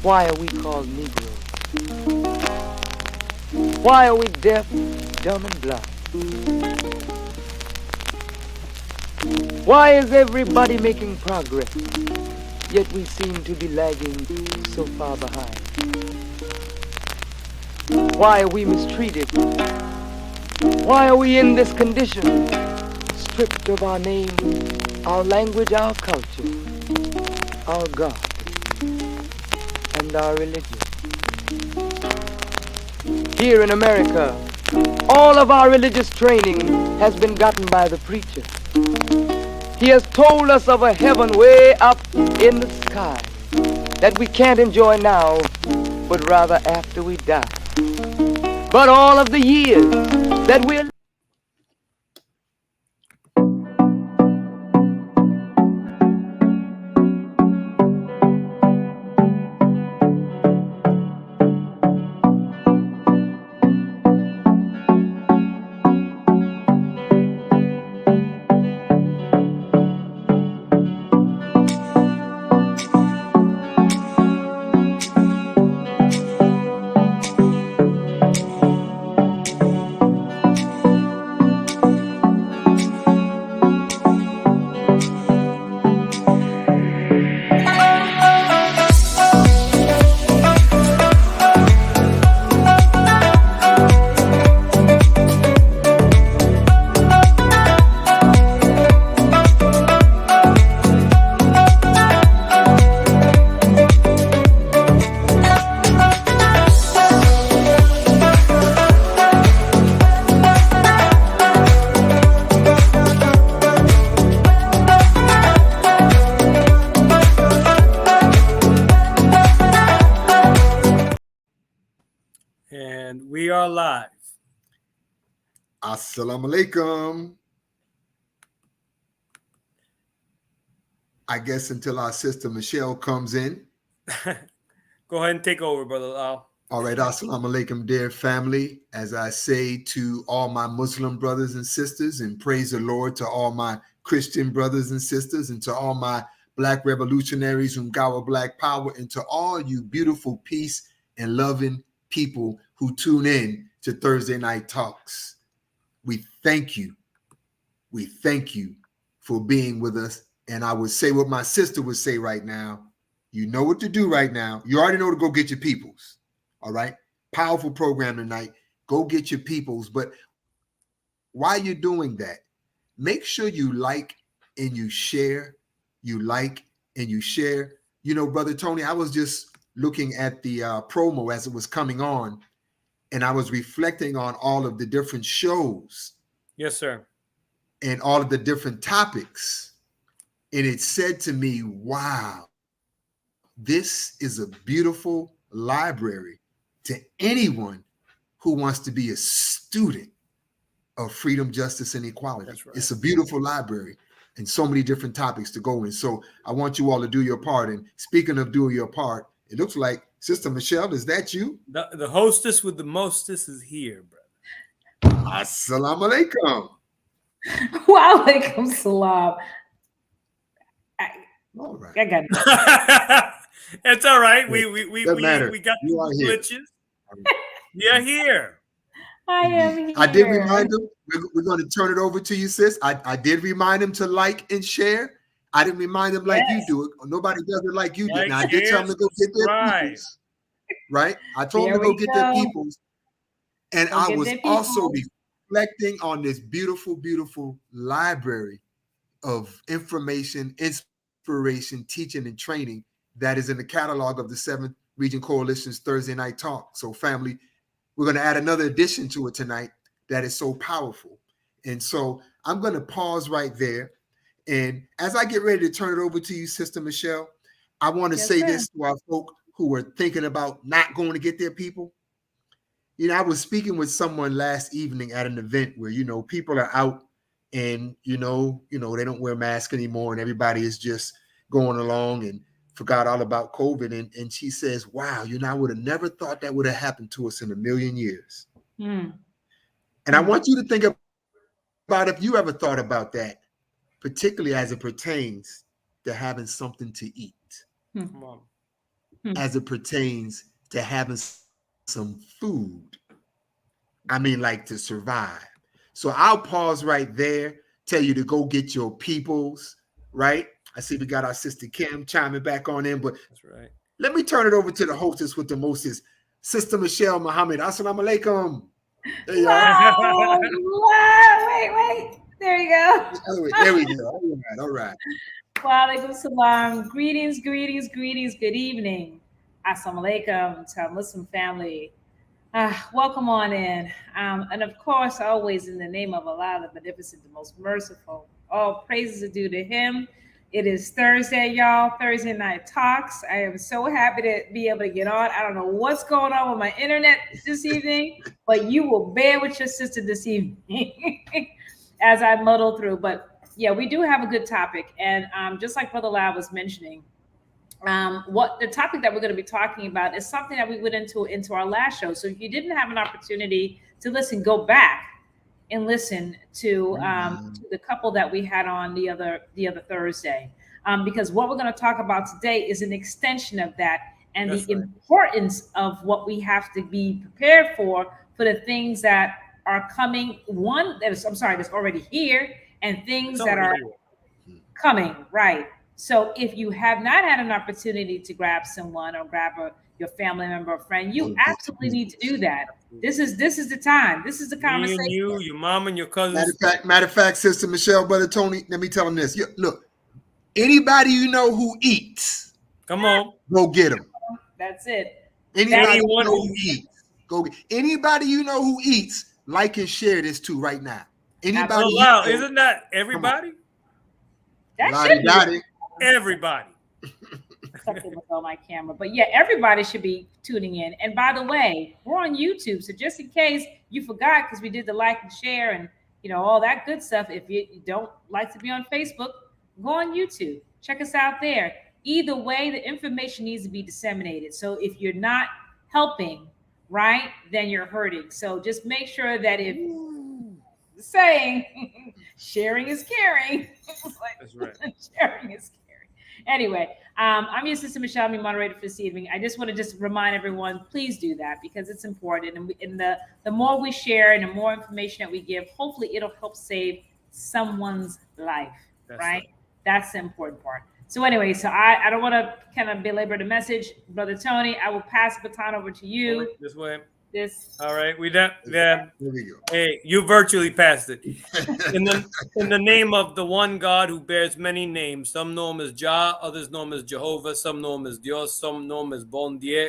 Why are we called Negroes? Why are we deaf, dumb, and blind? Why is everybody making progress, yet we seem to be lagging so far behind? Why are we mistreated? Why are we in this condition? Stripped of our name, our language, our culture, our God, and our religion. Here in America, all of our religious training has been gotten by the preacher. He has told us of a heaven way up in the sky that we can't enjoy now, but rather after we die. But all of the years that we're And we are live. Assalamu alaikum. I guess until our sister Michelle comes in. Go ahead and take over, Brother Lau. All right, assalamu alaikum, dear family. As I say to all my Muslim brothers and sisters, and praise the Lord to all my Christian brothers and sisters, and to all my Black revolutionaries from Gawa Black Power, and to all you beautiful, peace and loving people who tune in to Thursday Night Talks. We thank you. We thank you for being with us. And I would say what my sister would say right now. You know what to do right now. You already know to go get your peoples. All right. Powerful program tonight. Go get your peoples. But while you're doing that, make sure you like and you share. You like and you share. You know, Brother Tony, I was just looking at the promo as it was coming on, and I was reflecting on all of the different shows. Yes, sir. And all of the different topics. And it said to me, wow, this is a beautiful library to anyone who wants to be a student of freedom, justice, and equality. That's right. It's a beautiful library and so many different topics to go in. So I want you all to do your part. And speaking of doing your part, it looks like Sister Michelle, is that you? The hostess with the mostest is here, brother. Assalamu alaikum. Wa alaikum salam. All right. I got it. It's all right. We Doesn't matter. we got You are the here. glitches. You're here. I am here. I did remind him, we're going to turn it over to you, sis. I did remind him to like and share. I didn't remind him like you do it. Nobody does it like you did. Now, I did tell him to go get their peoples. Right? I told him to go get their peoples. And I was also reflecting on this beautiful, beautiful library of information, inspiration, teaching, and training that is in the catalog of the 7th Region Coalition's Thursday Night Talk. So, family, we're going to add another addition to it tonight that is so powerful. And so I'm going to pause right there. And as I get ready to turn it over to you, Sister Michelle, I want to say this to our folk who are thinking about not going to get their people. You know, I was speaking with someone last evening at an event where, you know, people are out and, you know, they don't wear masks anymore and everybody is just going along and forgot all about COVID. And she says, wow, I would have never thought that would have happened to us in a million years. And I want you to think about if you ever thought about that, particularly as it pertains to having something to eat. Come on. as it pertains to having some food. I mean, like to survive. So I'll pause right there, tell you to go get your peoples, right? I see we got our sister Kim chiming back on in, but that's right. Let me turn it over to the hostess with the mostest, Sister Michelle Muhammad. Assalamu alaikum. There you wow. Wow. Wait. There you go. There we go. All right. Wa alaikum salam. Greetings. Good evening. Assalamu alaikum to our Muslim family. Welcome on in. And of course, always in the name of Allah, the Beneficent, the Most Merciful. All praises are due to Him. It is Thursday, y'all. Thursday Night Talks. I am so happy to be able to get on. I don't know what's going on with my internet this evening, but you will bear with your sister this evening as I muddle through. But yeah, we do have a good topic. And just like Brother Lab was mentioning, what the topic that we're going to be talking about is something that we went into our last show. So if you didn't have an opportunity to listen, go back and listen to the couple that we had on the other Thursday, because what we're going to talk about today is an extension of that, and that's the importance of what we have to be prepared for the things that are coming. That's already here, and things that are coming. Right. So if you have not had an opportunity to grab someone or grab your family member or friend, you absolutely need to do that. This is the time. This is the conversation. Me and you, your mom and your cousins. Matter of fact, Sister Michelle, Brother Tony, let me tell them this. Look, anybody you know who eats, come on, go get them. That's it. Anybody you know who eats, go get. Anybody you know who eats, like and share this too right now. Anybody? Oh, wow, isn't that everybody? That should be everybody. Something with on my camera, but yeah, everybody should be tuning in. And by the way, we're on YouTube, so just in case you forgot, because we did the like and share and all that good stuff. If you don't like to be on Facebook, go on YouTube. Check us out there. Either way, the information needs to be disseminated. So if you're not helping, right, then you're hurting. So just make sure that if saying sharing is caring, that's right. Sharing is caring. Anyway, I'm your sister Michelle, I'm your moderator for this evening. I just want to remind everyone, please do that because it's important. And the more we share and the more information that we give, hopefully it'll help save someone's life, right? That's the important part. So anyway, I don't want to kind of belabor the message. Brother Tony, I will pass the baton over to you. This way. All right, we done. Yeah. There we go. Hey, you virtually passed it. In the name of the one God who bears many names, some know him as Jah, others know him as Jehovah, some know him as Dios, some know him as Bon Dieu.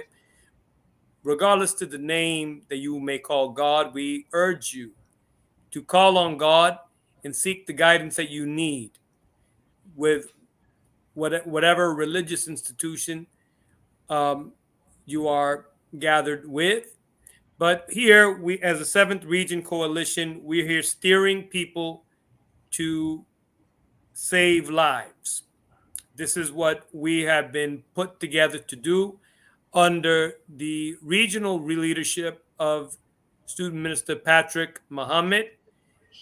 Regardless to the name that you may call God, we urge you to call on God and seek the guidance that you need with whatever religious institution you are gathered with. But here, we, as a 7th Region Coalition, we're here steering people to save lives. This is what we have been put together to do under the regional leadership of Student Minister Patrick Muhammad.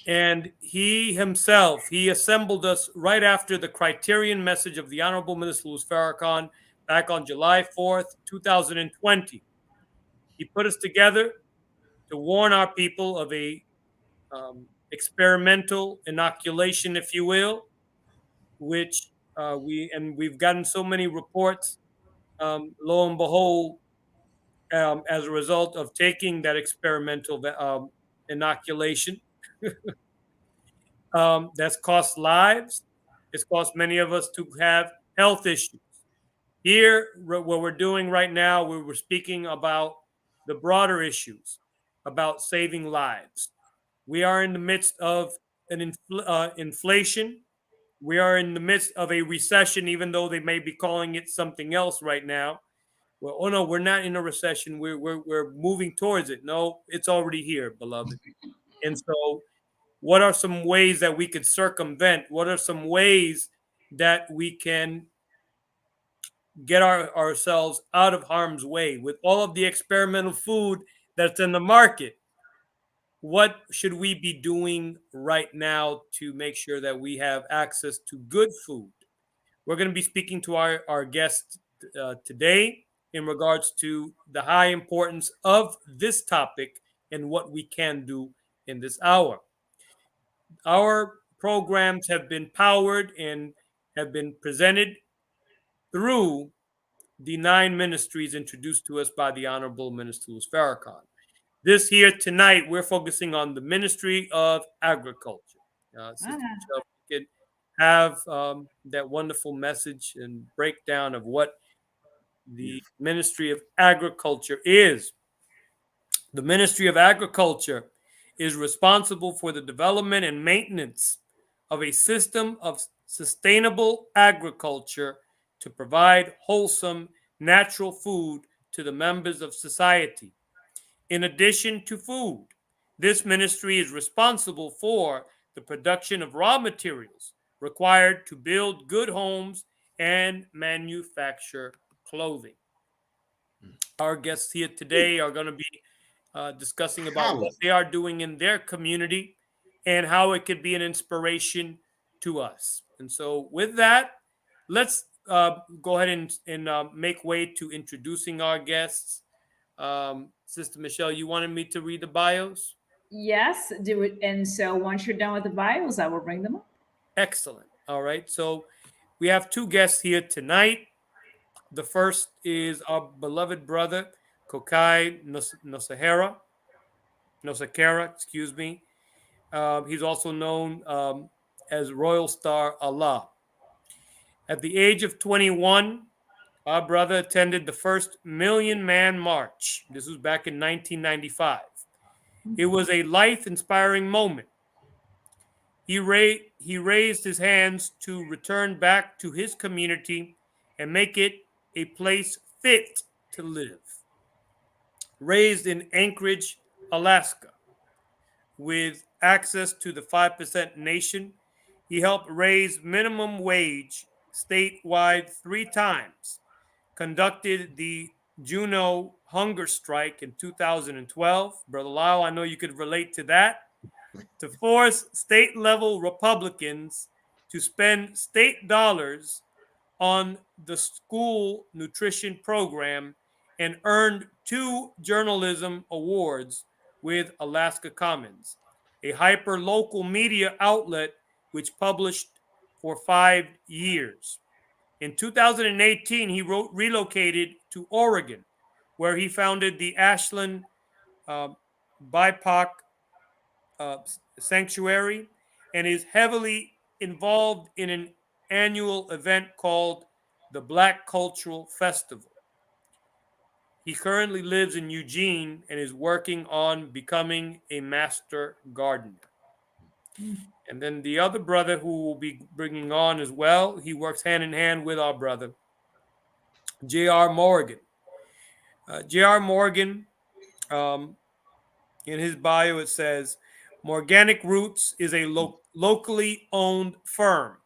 And he himself, he assembled us right after the criterion message of the Honorable Minister Louis Farrakhan back on July 4th, 2020. He put us together to warn our people of a experimental inoculation, if you will, which we've gotten so many reports, lo and behold, as a result of taking that experimental inoculation, that's cost lives. It's cost many of us to have health issues. Here, what we're doing right now, we're speaking about the broader issues about saving lives. We are in the midst of an inflation. We are in the midst of a recession, even though they may be calling it something else right now. Well, oh no, we're not in a recession. We're moving towards it. No, it's already here, beloved. And so, what are some ways that we could circumvent? What are some ways that we can get ourselves out of harm's way with all of the experimental food that's in the market? What should we be doing right now to make sure that we have access to good food? We're going to be speaking to our guest today. in regards to the high importance of this topic and what we can do in this hour. Our programs have been powered and have been presented through the 9 ministries introduced to us by the Honorable Minister Louis Farrakhan. This here tonight, we're focusing on the Ministry of Agriculture. Sister Michelle, we could have that wonderful message and breakdown of what the Ministry of Agriculture is. The Ministry of Agriculture is responsible for the development and maintenance of a system of sustainable agriculture to provide wholesome, natural food to the members of society. In addition to food, this ministry is responsible for the production of raw materials required to build good homes and manufacture clothing. Our guests here today are going to be discussing about what they are doing in their community and how it could be an inspiration to us. And so with that, let's go ahead and make way to introducing our guests. Sister Michelle, you wanted me to read the bios? Yes, do it. And so once you're done with the bios, I will bring them up. Excellent. All right. So we have 2 guests here tonight. The first is our beloved brother, Kokai Nosakera, excuse me. He's also known as Royal Star Allah. At the age of 21, our brother attended the first Million Man March. This was back in 1995. It was a life-inspiring moment. He raised his hands to return back to his community and make it a place fit to live. Raised in Anchorage, Alaska, with access to the 5% nation, he helped raise minimum wage statewide 3 times, conducted the Juneau hunger strike in 2012. Brother Lyle, I know you could relate to that. To force state-level Republicans to spend state dollars on the school nutrition program and earned 2 journalism awards with Alaska Commons, a hyper-local media outlet which published for 5 years. In 2018, he relocated to Oregon, where he founded the Ashland BIPOC Sanctuary and is heavily involved in an annual event called the Black Cultural Festival. He currently lives in Eugene and is working on becoming a master gardener. And then the other brother who will be bringing on as well, he works hand in hand with our brother, J.R. Morgan. J.R. Morgan, in his bio, it says, Morganic Roots is a locally owned firm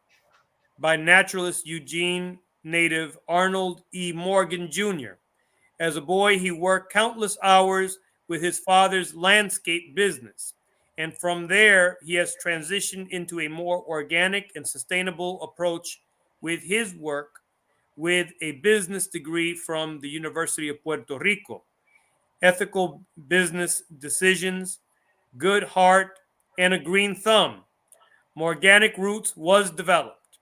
by naturalist Eugene native Arnold E. Morgan Jr. As a boy, he worked countless hours with his father's landscape business. And from there, he has transitioned into a more organic and sustainable approach with his work with a business degree from the University of Puerto Rico. Ethical business decisions, good heart, and a green thumb. Morganic Roots was developed.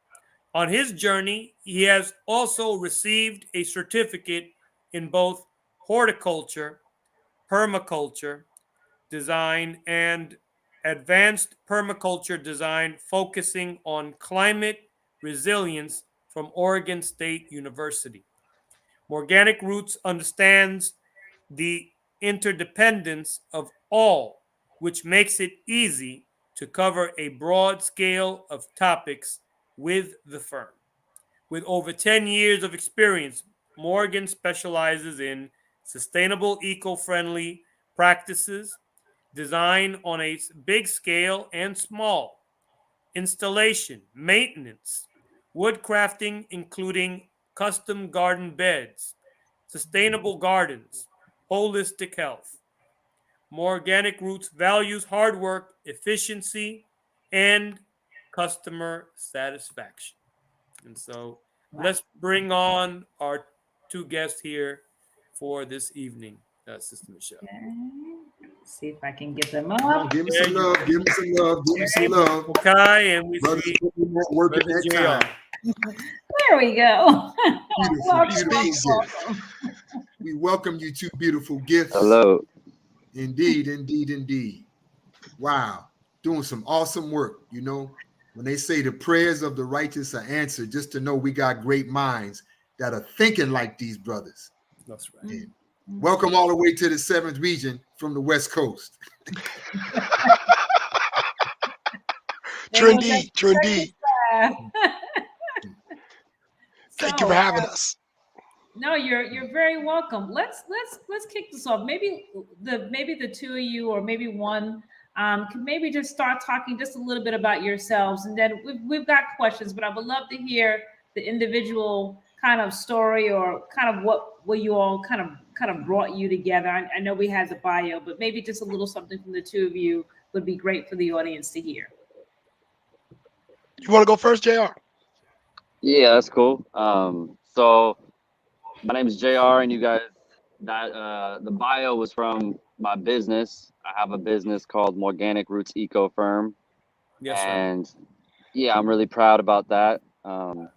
On his journey, he has also received a certificate in both horticulture, permaculture, design, and advanced permaculture design focusing on climate resilience from Oregon State University. Morganic Roots understands the interdependence of all, which makes it easy to cover a broad scale of topics with the firm. With over 10 years of experience, Morgan specializes in sustainable, eco-friendly practices, design on a big scale and small, installation, maintenance, wood crafting, including custom garden beds, sustainable gardens, holistic health. Morganic Roots values hard work, efficiency, and customer satisfaction. And so let's bring on our 2 guests here for this evening, Sister Michelle? Okay. Let's see if I can get them Come on, up. give me some love. Give me some love. Give me some love. Kai, and we Brothers see working Brother that JR. time. There we go. Beautiful, Welcome, beautiful welcome, gift. welcome. We welcome you two beautiful gifts. Hello. Indeed, indeed, indeed. Wow. Doing some awesome work. You know, when they say the prayers of the righteous are answered, just to know we got great minds that are thinking like these brothers. That's right. And welcome all the way to the 7th region from the West Coast. Trendy. Thank you for So, having us. No, you're very welcome. Let's kick this off. Maybe the two of you, or maybe one, can maybe just start talking just a little bit about yourselves, and then we've got questions. But I would love to hear the individual kind of story, or kind of what you all kind of brought you together. I know we had the bio, but maybe just a little something from the two of you would be great for the audience to hear. You want to go first, JR? Yeah, that's cool. So my name is JR, and you guys, the bio was from my business. I have a business called Morganic Roots Eco Firm. Yes, sir. And yeah, I'm really proud about that. I'm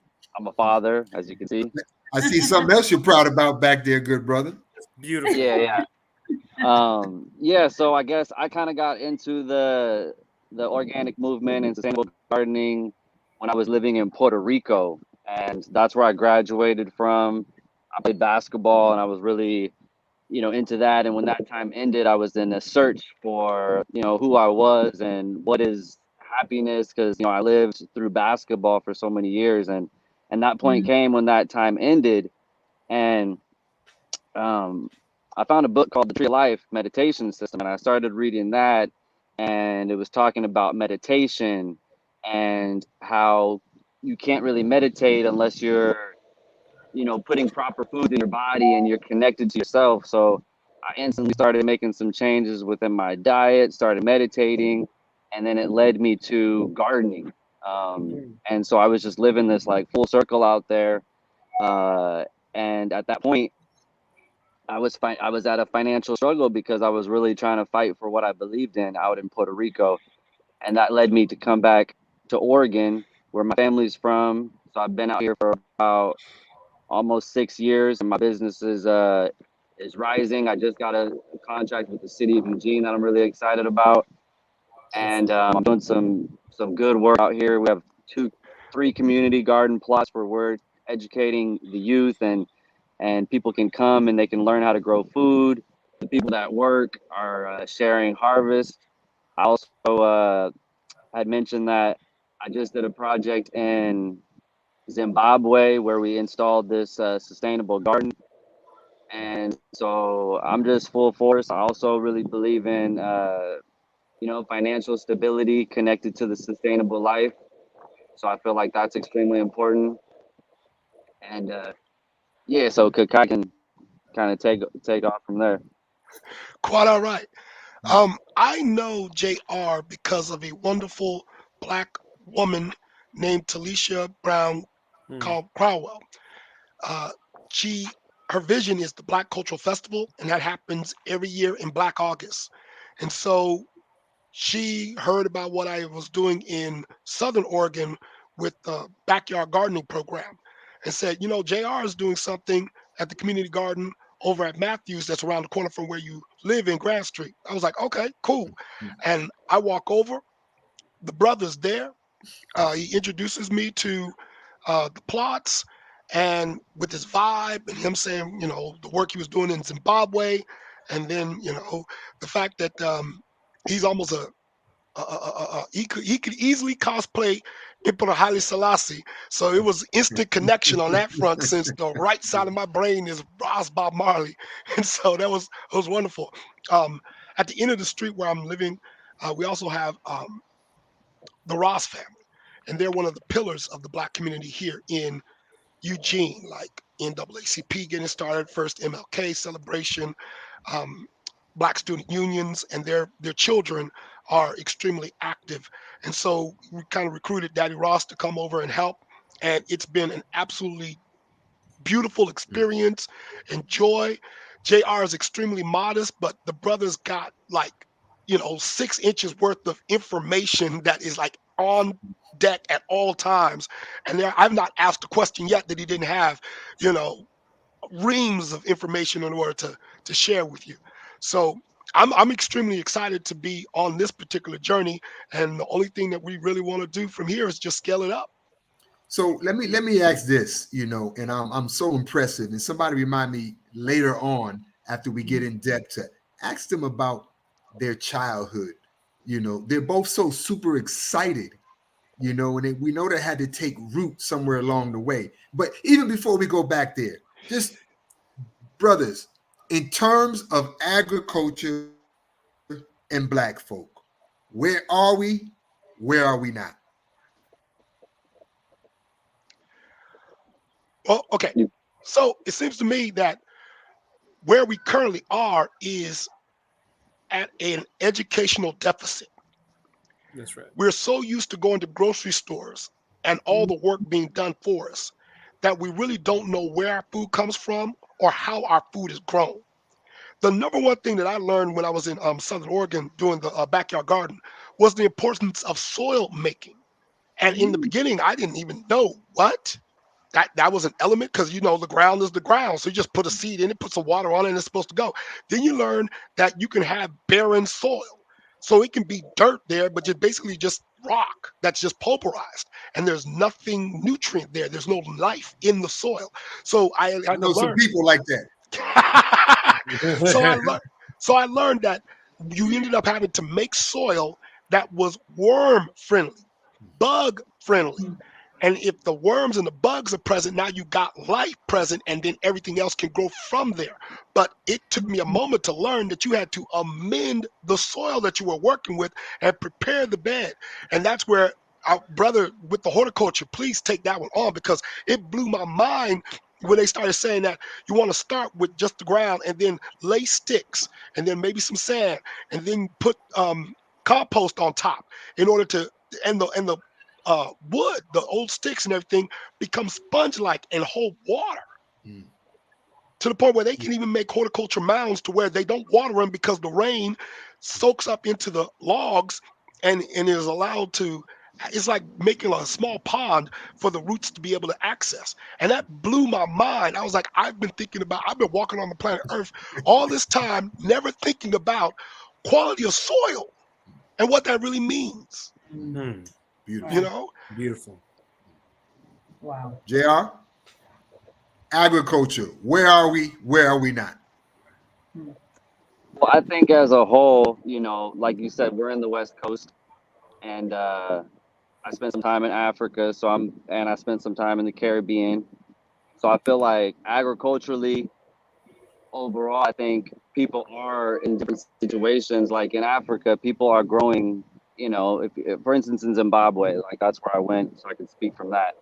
a father, as you can see. I see something else you're proud about back there, good brother. It's beautiful. Yeah. Yeah, so I guess I kind of got into the organic movement and sustainable gardening when I was living in Puerto Rico, and that's where I graduated from. I played basketball, and I was really, into that. And when that time ended, I was in a search for, who I was and what is happiness, because I lived through basketball for so many years, and that point came when that time ended, and I found a book called The Tree of Life Meditation System, and I started reading that, and it was talking about meditation and how you can't really meditate unless you're, putting proper food in your body and you're connected to yourself. So I instantly started making some changes within my diet, started meditating, and then it led me to gardening. And so I was just living this like full circle out there. And at that point, I was at a financial struggle because I was really trying to fight for what I believed in out in Puerto Rico. And that led me to come back to Oregon, where my family's from. So I've been out here for about almost 6 years, and my business is rising. I just got a contract with the city of Eugene that I'm really excited about. And I'm doing some good work out here. We have 3 community garden plots where we're educating the youth, and people can come and they can learn how to grow food. The people that work are sharing harvest. I also had mentioned that I just did a project in Zimbabwe where we installed this sustainable garden. And so I'm just full force. I also really believe in, financial stability connected to the sustainable life. So I feel like that's extremely important. And yeah, so Kakai can kind of take off from there. Quite all right. I know JR because of a wonderful Black woman named Talisha Brown called Crowell. Her vision is the Black Cultural Festival, and that happens every year in Black August. And so she heard about what I was doing in Southern Oregon with the backyard gardening program, and said, JR is doing something at the community garden over at Matthews that's around the corner from where you live in Grand Street. I was like, okay, cool. And I walk over, the brother's there. He introduces me to the plots, and with his vibe and him saying, the work he was doing in Zimbabwe, and then, the fact that he's almost he could easily cosplay Emperor Haile Selassie. So it was instant connection on that front, since the right side of my brain is Bob Marley. And so it was wonderful. At the end of the street where I'm living, we also have the Ross family, and they're one of the pillars of the Black community here in Eugene, like NAACP getting started, first MLK celebration, Black student unions, and their children are extremely active. And so we kind of recruited Daddy Ross to come over and help. And it's been an absolutely beautiful experience and joy JR is extremely modest, but the brother's got like, 6 inches worth of information that is like on deck at all times. And I've not asked a question yet that he didn't have, you know, reams of information in order to share with you. So I'm extremely excited to be on this particular journey. And the only thing that we really want to do from here is just scale it up. So let me ask this, and I'm so impressive. And somebody remind me later on after we get in depth to ask them about their childhood. They're both so super excited, and we know they had to take root somewhere along the way. But even before we go back there, just brothers, in terms of agriculture and Black folk, where are we? Where are we not? Well, okay. So it seems to me that where we currently are is at an educational deficit. That's right. We're so used to going to grocery stores and all the work being done for us that we really don't know where our food comes from or how our food is grown. The number one thing that I learned when I was in Southern Oregon doing the backyard garden was the importance of soil making. And in the beginning, I didn't even know what that was an element, because the ground is the ground. So you just put a seed in it, put some water on it, and it's supposed to go. Then you learn that you can have barren soil. So it can be dirt there, but just basically just rock that's just pulverized, and there's nothing nutrient there. There's no life in the soil. So I know some people like that. So I learned that you ended up having to make soil that was worm friendly, bug friendly. And if the worms and the bugs are present, now you got life present, and then everything else can grow from there. But it took me a moment to learn that you had to amend the soil that you were working with and prepare the bed. And that's where our brother with the horticulture, please take that one on, because it blew my mind when they started saying that you want to start with just the ground and then lay sticks and then maybe some sand and then put compost on top in order to, and the wood, the old sticks and everything, become sponge-like and hold water to the point where they can even make horticulture mounds to where they don't water them, because the rain soaks up into the logs and is allowed to. It's like making a small pond for the roots to be able to access. And that blew my mind. I was like, I've been walking on the planet Earth all this time, never thinking about quality of soil and what that really means. Beautiful. Beautiful. Wow. JR, agriculture, where are we? Where are we not? Well, I think as a whole, like you said, we're in the West Coast, and I spent some time in Africa, and I spent some time in the Caribbean. So I feel like agriculturally, overall, I think people are in different situations. Like in Africa, people are growing, if, for instance, in Zimbabwe, like that's where I went, so I can speak from that.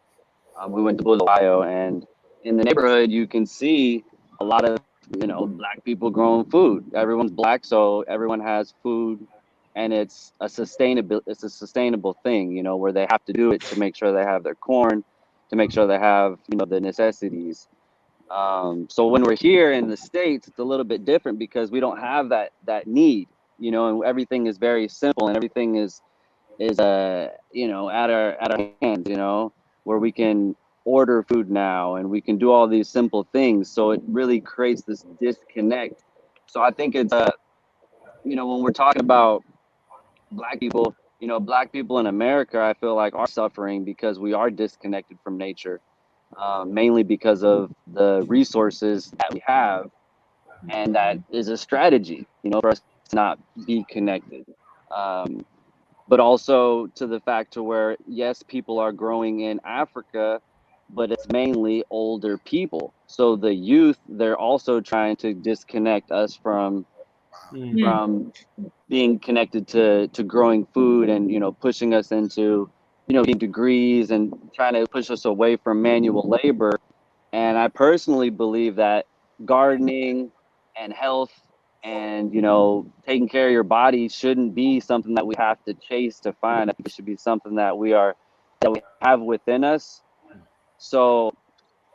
We went to Bulawayo, and in the neighborhood, you can see a lot of, Black people growing food. Everyone's Black, so everyone has food, and it's a sustainable thing, where they have to do it to make sure they have their corn, to make sure they have, the necessities. So when we're here in the States, it's a little bit different because we don't have that need, and everything is very simple, and everything is at our hands, where we can order food now and we can do all these simple things. So it really creates this disconnect. So I think it's when we're talking about Black people, Black people in America, I feel like are suffering because we are disconnected from nature, mainly because of the resources that we have. And that is a strategy, for us to not be connected. But also to the fact to where, yes, people are growing in Africa, but it's mainly older people. So the youth, they're also trying to disconnect us from being connected to growing food, and pushing us into getting degrees and trying to push us away from manual labor. And I personally believe that gardening and health and taking care of your body shouldn't be something that we have to chase to find. I think it should be something that we have within us. So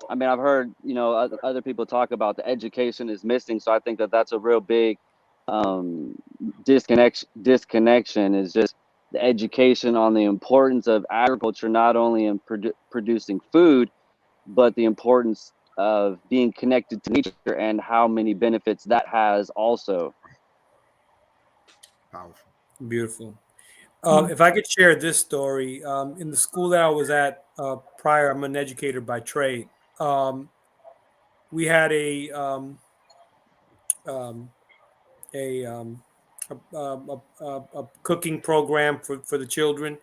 I mean, I've heard, you know, other people talk about the education is missing. So I think that that's a real big disconnection is just the education on the importance of agriculture, not only in producing food, but the importance of being connected to nature and how many benefits that has also. Powerful. Beautiful. If I could share this story, in the school that I was at prior, I'm an educator by trade. We had a, um, a cooking program for the children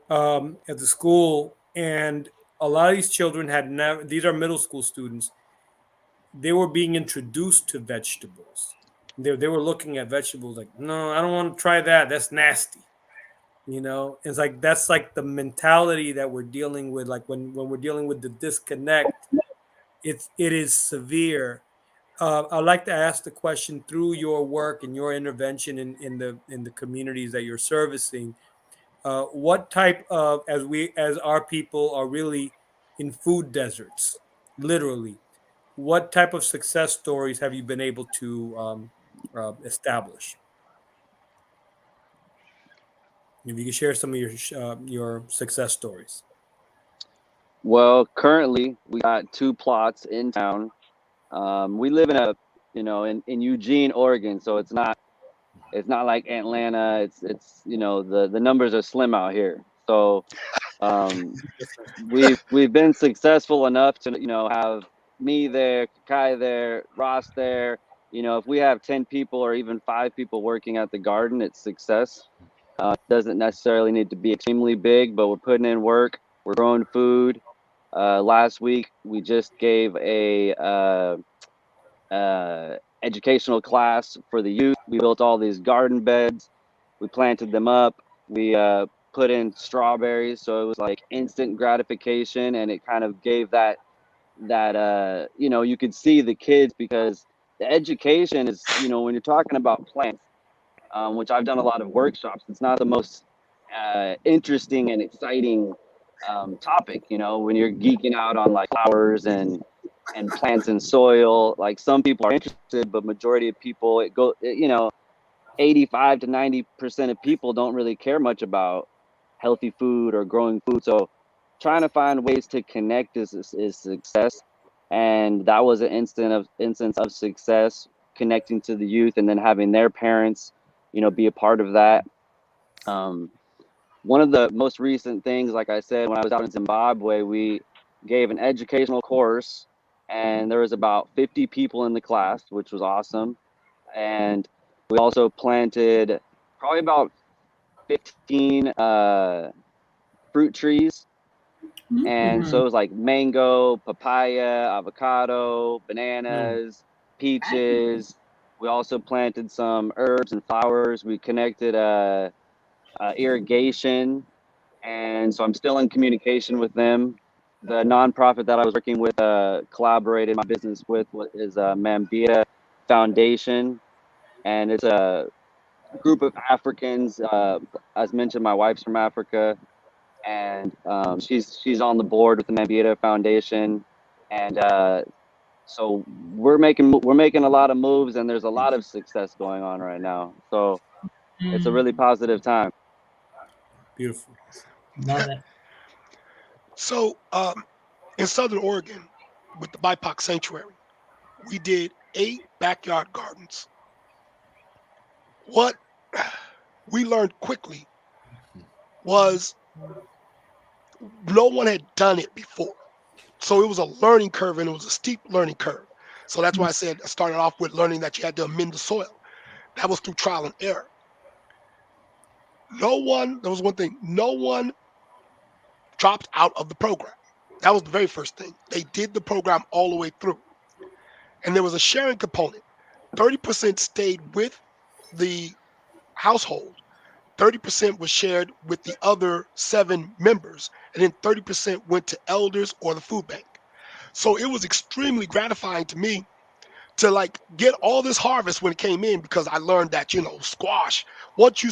at the school, and a lot of these children had never. These are middle school students. They were being introduced to vegetables. They were looking at vegetables like, no, I don't want to try that. That's nasty. You know, it's like that's like the mentality that we're dealing with. Like when we're dealing with the disconnect, it is severe. I'd like to ask the question through your work and your intervention in the communities that you're servicing. What type of as our people are really in food deserts, literally, what type of success stories have you been able to establish? If you could share some of your success stories. Well, currently we got 2 plots in town. We live in in Eugene, Oregon, so it's not like Atlanta. It's the numbers are slim out here. So we've been successful enough to have me there, Kai there, Ross there. If we have 10 people or even 5 people working at the garden, it's success. It doesn't necessarily need to be extremely big, but we're putting in work. We're growing food. Last week we just gave a educational class for the youth. We built all these garden beds. We planted them up. We put in strawberries, so it was like instant gratification, and it kind of gave that you could see the kids, because the education is, when you're talking about plants, which I've done a lot of workshops, it's not the most interesting and exciting topic, when you're geeking out on like flowers and plants and soil. Like, some people are interested, but majority of people, 85 to 90% of people don't really care much about healthy food or growing food. So trying to find ways to connect is success. And that was an instance of success, connecting to the youth and then having their parents, be a part of that. One of the most recent things, like I said, when I was out in Zimbabwe, we gave an educational course, and there was about 50 people in the class, which was awesome. And we also planted probably about 15 fruit trees. And so it was like mango, papaya, avocado, bananas, peaches. We also planted some herbs and flowers. We connected irrigation. And so I'm still in communication with them. The nonprofit that I was working with, collaborated my business with, is Mambita Foundation. And it's a group of Africans. As mentioned, my wife's from Africa, and she's on the board with the Mambita Foundation. And so we're making a lot of moves, and there's a lot of success going on right now. So it's a really positive time. Beautiful. Love it. So in Southern Oregon, with the BIPOC Sanctuary, we did 8 backyard gardens. What we learned quickly was no one had done it before. So it was a learning curve, and it was a steep learning curve. So that's why I said I started off with learning that you had to amend the soil. That was through trial and error. There was one thing, no one dropped out of the program. That was the very first thing. They did the program all the way through. And there was a sharing component. 30% stayed with the household. 30% was shared with the other 7 members. And then 30% went to elders or the food bank. So it was extremely gratifying to me to like get all this harvest when it came in, because I learned that, squash, once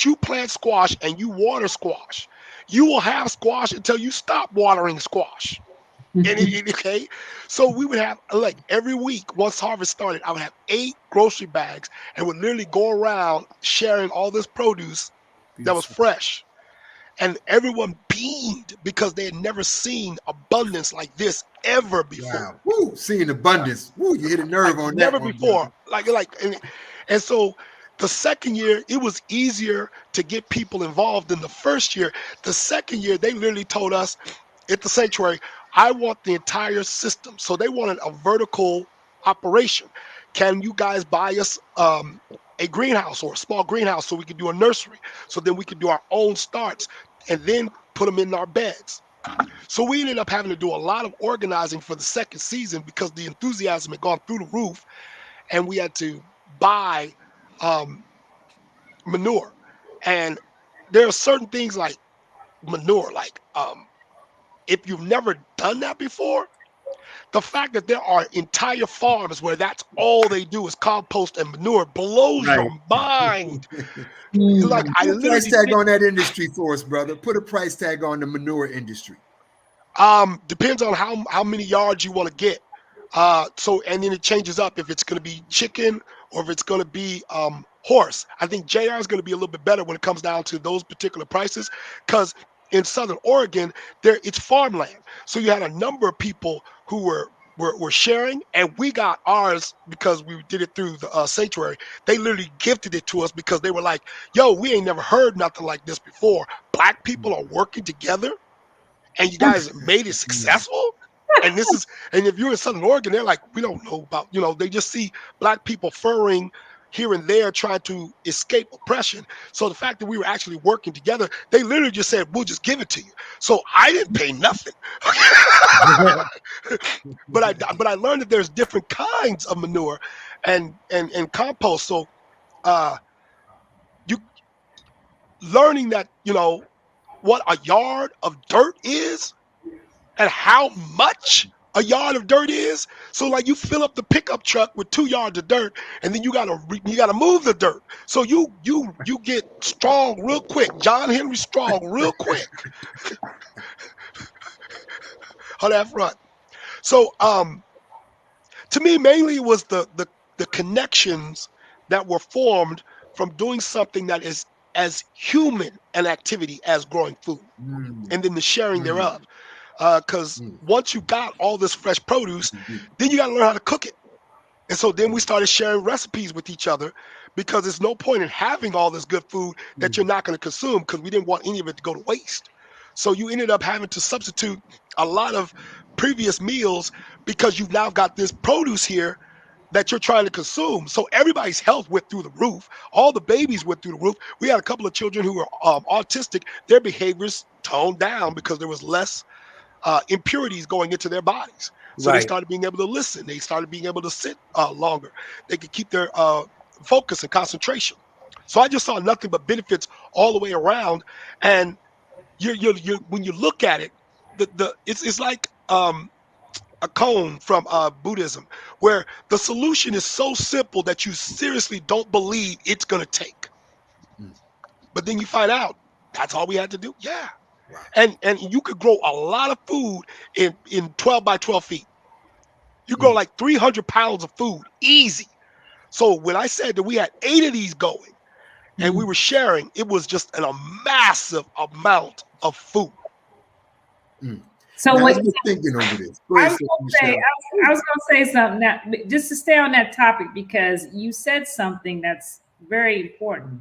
you plant squash and you water squash, you will have squash until you stop watering squash. Okay, so we would have, like, every week once harvest started, I would have 8 grocery bags and would literally go around sharing all this produce that was fresh, and everyone beamed because they had never seen abundance like this ever before. Wow. Woo, seeing abundance. Woo, you hit a nerve on that. Never one, before. brother. And so the second year, it was easier to get people involved than the first year. The second year, they literally told us at the sanctuary, I want the entire system. So they wanted a vertical operation. Can you guys buy us a greenhouse or a small greenhouse so we could do a nursery? So then we could do our own starts and then put them in our beds. So we ended up having to do a lot of organizing for the second season because the enthusiasm had gone through the roof, and we had to buy manure. And there are certain things like manure, like if you've never done that before, the fact that there are entire farms where that's all they do is compost and manure blows your mind. Like, I Put a literally price tag on that industry for us, brother. Put a price tag on the manure industry. Depends on how many yards you want to get. So, and then it changes up if it's going to be chicken or if it's going to be horse. I think JR is going to be a little bit better when it comes down to those particular prices, because in Southern Oregon, it's farmland. So you had a number of people who were sharing, and we got ours because we did it through the sanctuary. They literally gifted it to us because they were like, yo, we ain't never heard nothing like this before. Black people are working together, and you guys made it successful. And if you're in Southern Oregon, they're like, we don't know about, they just see Black people furring here and there trying to escape oppression. So the fact that we were actually working together, they literally just said, we'll just give it to you. So I didn't pay nothing. but I learned that there's different kinds of manure and compost. So you learning that, what a yard of dirt is and how much a yard of dirt is. So like, you fill up the pickup truck with 2 yards of dirt, and then you gotta move the dirt. So you get strong real quick, John Henry Strong real quick on that front. So to me, mainly it was the connections that were formed from doing something that is as human an activity as growing food, and then the sharing thereof. Because once you got all this fresh produce, then you got to learn how to cook it. And so then we started sharing recipes with each other, because there's no point in having all this good food that you're not going to consume, because we didn't want any of it to go to waste. So you ended up having to substitute a lot of previous meals because you've now got this produce here that you're trying to consume. So everybody's health went through the roof. All the babies went through the roof. We had a couple of children who were autistic. Their behaviors toned down because there was less impurities going into their bodies. So They started being able to listen. They started being able to sit longer. They could keep their focus and concentration. So I just saw nothing but benefits all the way around. And you when you look at it, it's like a cone from Buddhism, where the solution is so simple that you seriously don't believe it's going to take. But then you find out that's all we had to do. Yeah. Wow. And you could grow a lot of food in 12 by 12 feet. You grow like 300 pounds of food, easy. So when I said that we had 8 of these going and we were sharing, it was just a massive amount of food. So now, what you're thinking over this? I was going to say something now, just to stay on that topic, because you said something that's very important,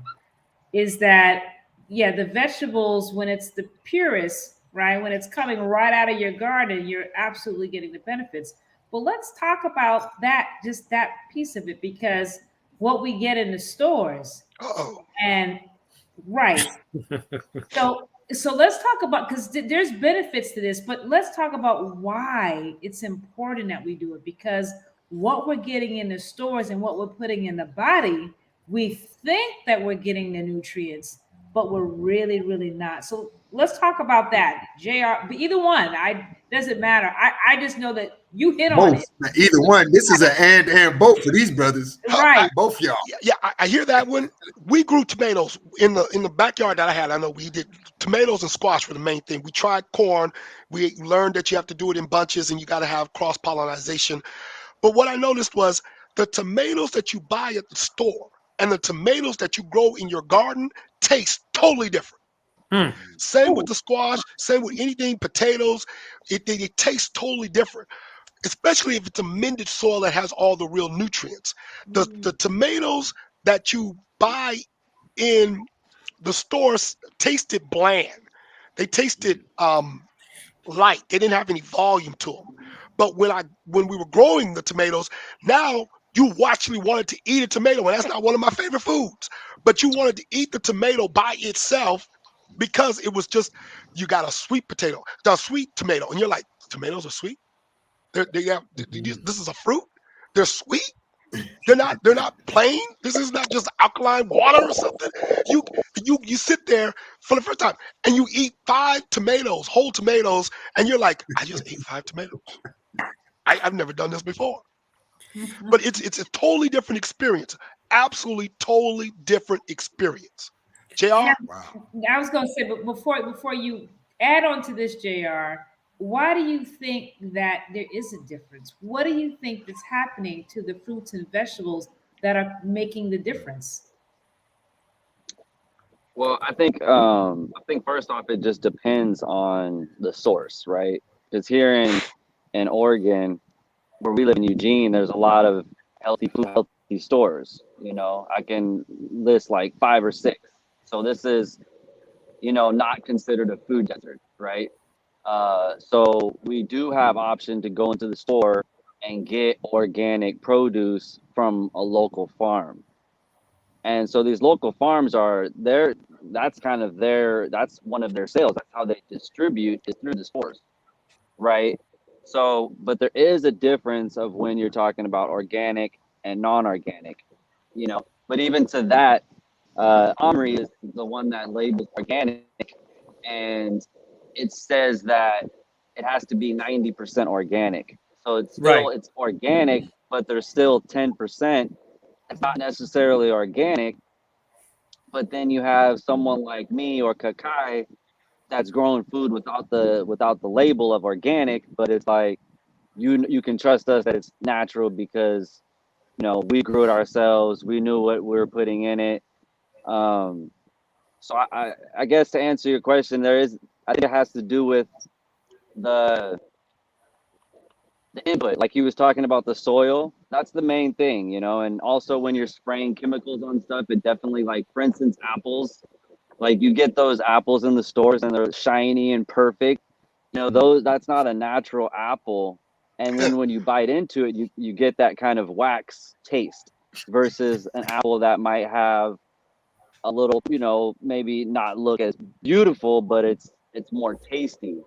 is that the vegetables, when it's the purest, right, when it's coming right out of your garden, you're absolutely getting the benefits. But let's talk about that, just that piece of it, because what we get in the stores, and right. So let's talk about, because there's benefits to this, but let's talk about why it's important that we do it, because what we're getting in the stores and what we're putting in the body, we think that we're getting the nutrients, but we're really, really not. So let's talk about that. JR, either one, doesn't matter. I just know that you hit on it. Either one. This is an and both for these brothers. Right. Both y'all. Yeah, I hear that one. We grew tomatoes in the backyard that I had. I know we did tomatoes and squash were the main thing. We tried corn. We learned that you have to do it in bunches and you got to have cross-pollination. But what I noticed was the tomatoes that you buy at the store and the tomatoes that you grow in your garden taste totally different. Same with the squash, same with anything, potatoes. It tastes totally different, especially if it's amended soil that has all the real nutrients. The tomatoes that you buy in the stores tasted bland. They tasted light. They didn't have any volume to them. But when we were growing the tomatoes, now you actually wanted to eat a tomato, and that's not one of my favorite foods. But you wanted to eat the tomato by itself because it was just, you got a sweet tomato, and you're like, tomatoes are sweet. This is a fruit. They're sweet. They're not plain. This is not just alkaline water or something. You sit there for the first time and you eat 5 tomatoes, whole tomatoes, and you're like, I just ate 5 tomatoes. I've never done this before. But it's a totally different experience. Absolutely totally different experience. JR? Wow. I was gonna say, but before you add on to this, JR, why do you think that there is a difference? What do you think that's happening to the fruits and vegetables that are making the difference? Well, I think first off, it just depends on the source, right? Because here in Oregon, where we live in Eugene, there's a lot of healthy stores. You know, I can list like 5 or 6. So this is, you know, not considered a food desert, right? So we do have option to go into the store and get organic produce from a local farm. And so these local farms that's one of their sales. That's how they distribute, is through the stores, right? So, but there is a difference of when you're talking about organic and non-organic, you know. But even to that, Omri is the one that labels organic, and it says that it has to be 90% organic. So it's still It's organic, but there's still 10%. It's not necessarily organic. But then you have someone like me or Kakai that's growing food without the label of organic, but it's like you can trust us that it's natural because, you know, we grew it ourselves. We knew what we were putting in it. So I guess to answer your question, I think it has to do with the input. Like he was talking about the soil, that's the main thing, you know. And also when you're spraying chemicals on stuff, it definitely, like for instance, apples, like you get those apples in the stores and they're shiny and perfect, you know, that's not a natural apple. And then when you bite into it, you get that kind of wax taste versus an apple that might have a little, you know, maybe not look as beautiful, but it's more tasty.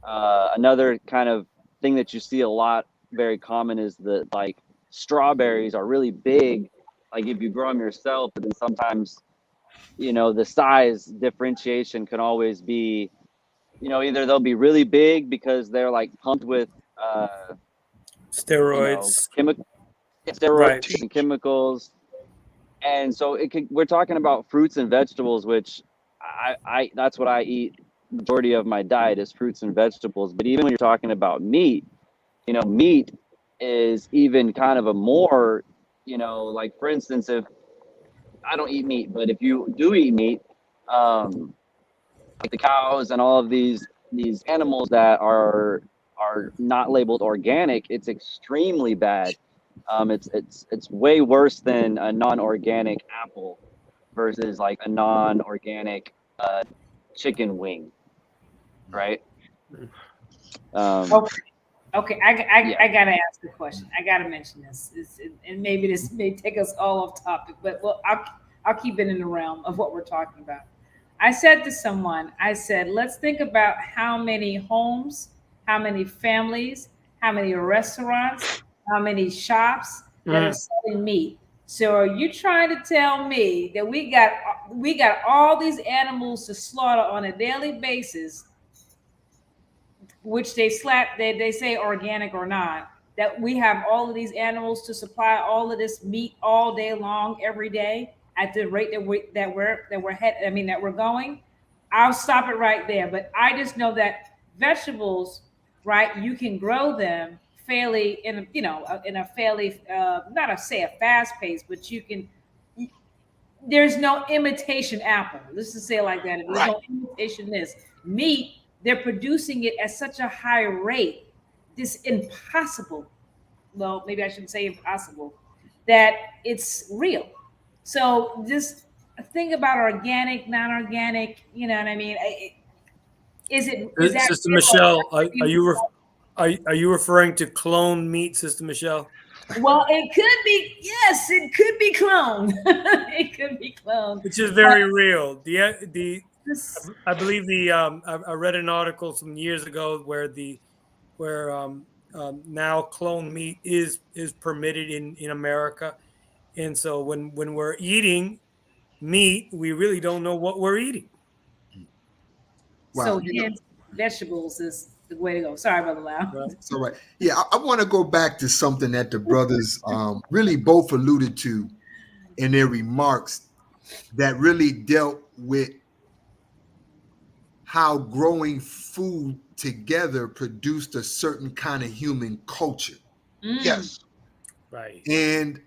Another kind of thing that you see a lot, very common, is the, like, strawberries are really big, like if you grow them yourself, but then sometimes, you know, the size differentiation can always be, you know, either they'll be really big because they're like pumped with steroids, you know, steroids and chemicals. And so we're talking about fruits and vegetables, which I that's what I eat. Majority of my diet is fruits and vegetables. But even when you're talking about meat, you know, meat is even kind of a more, you know, like for instance, if I don't eat meat, but if you do eat meat, like the cows and all of these animals that are not labeled organic, it's extremely bad. It's way worse than a non-organic apple versus like a non-organic chicken wing, right? Okay, I gotta ask a question. I gotta mention this, and maybe this may take us all off topic, but well, I'll keep it in the realm of what we're talking about. I said to someone, let's think about how many homes, how many families, how many restaurants, how many shops that are selling meat. So are you trying to tell me that we got all these animals to slaughter on a daily basis, which they say organic or not, that we have all of these animals to supply all of this meat all day long, every day, at the rate that we're going? I'll stop it right there. But I just know that vegetables, right? You can grow them fairly in a fairly not a say a fast pace, but you can. There's no imitation apple. Let's just say it like that. There's no imitation this meat. They're producing it at such a high rate. This impossible. Well, maybe I shouldn't say impossible. That it's real. So just think about organic, non-organic. You know what I mean? Is that Sister Michelle? Are you referring to cloned meat, Sister Michelle? Well, it could be. Yes, it could be cloned. It could be cloned, which is very real. I believe I read an article some years ago where now cloned meat is permitted in America, and so when we're eating meat, we really don't know what we're eating. Wow. So vegetables is the way to go. Sorry, Brother Lau. That's all right. Yeah, I want to go back to something that the brothers really both alluded to in their remarks that really dealt with how growing food together produced a certain kind of human culture. Yes. Right. And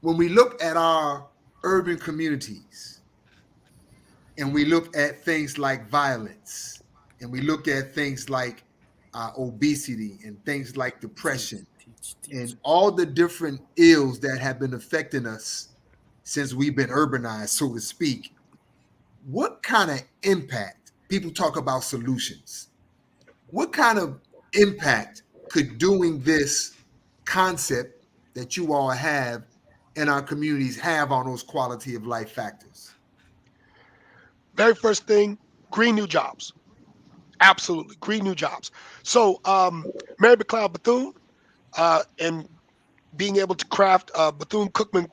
when we look at our urban communities and we look at things like violence and we look at things like obesity and things like depression and all the different ills that have been affecting us since we've been urbanized, so to speak, what kind of impact, people talk about solutions, what kind of impact could doing this concept that you all have in our communities have on those quality of life factors? Very first thing, green new jobs. Absolutely, green new jobs. So Mary McLeod Bethune and being able to craft Bethune-Cookman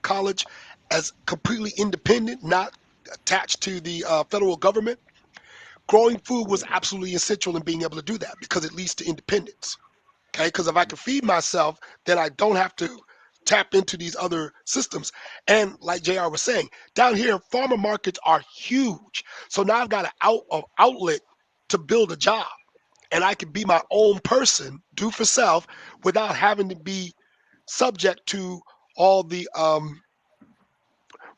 College as completely independent, not attached to the federal government. Growing food was absolutely essential in being able to do that because it leads to independence. Okay, because if I can feed myself, then I don't have to tap into these other systems. And like JR was saying, down here, farmer markets are huge. So now I've got an outlet to build a job. And I can be my own person, do for self, without having to be subject to all the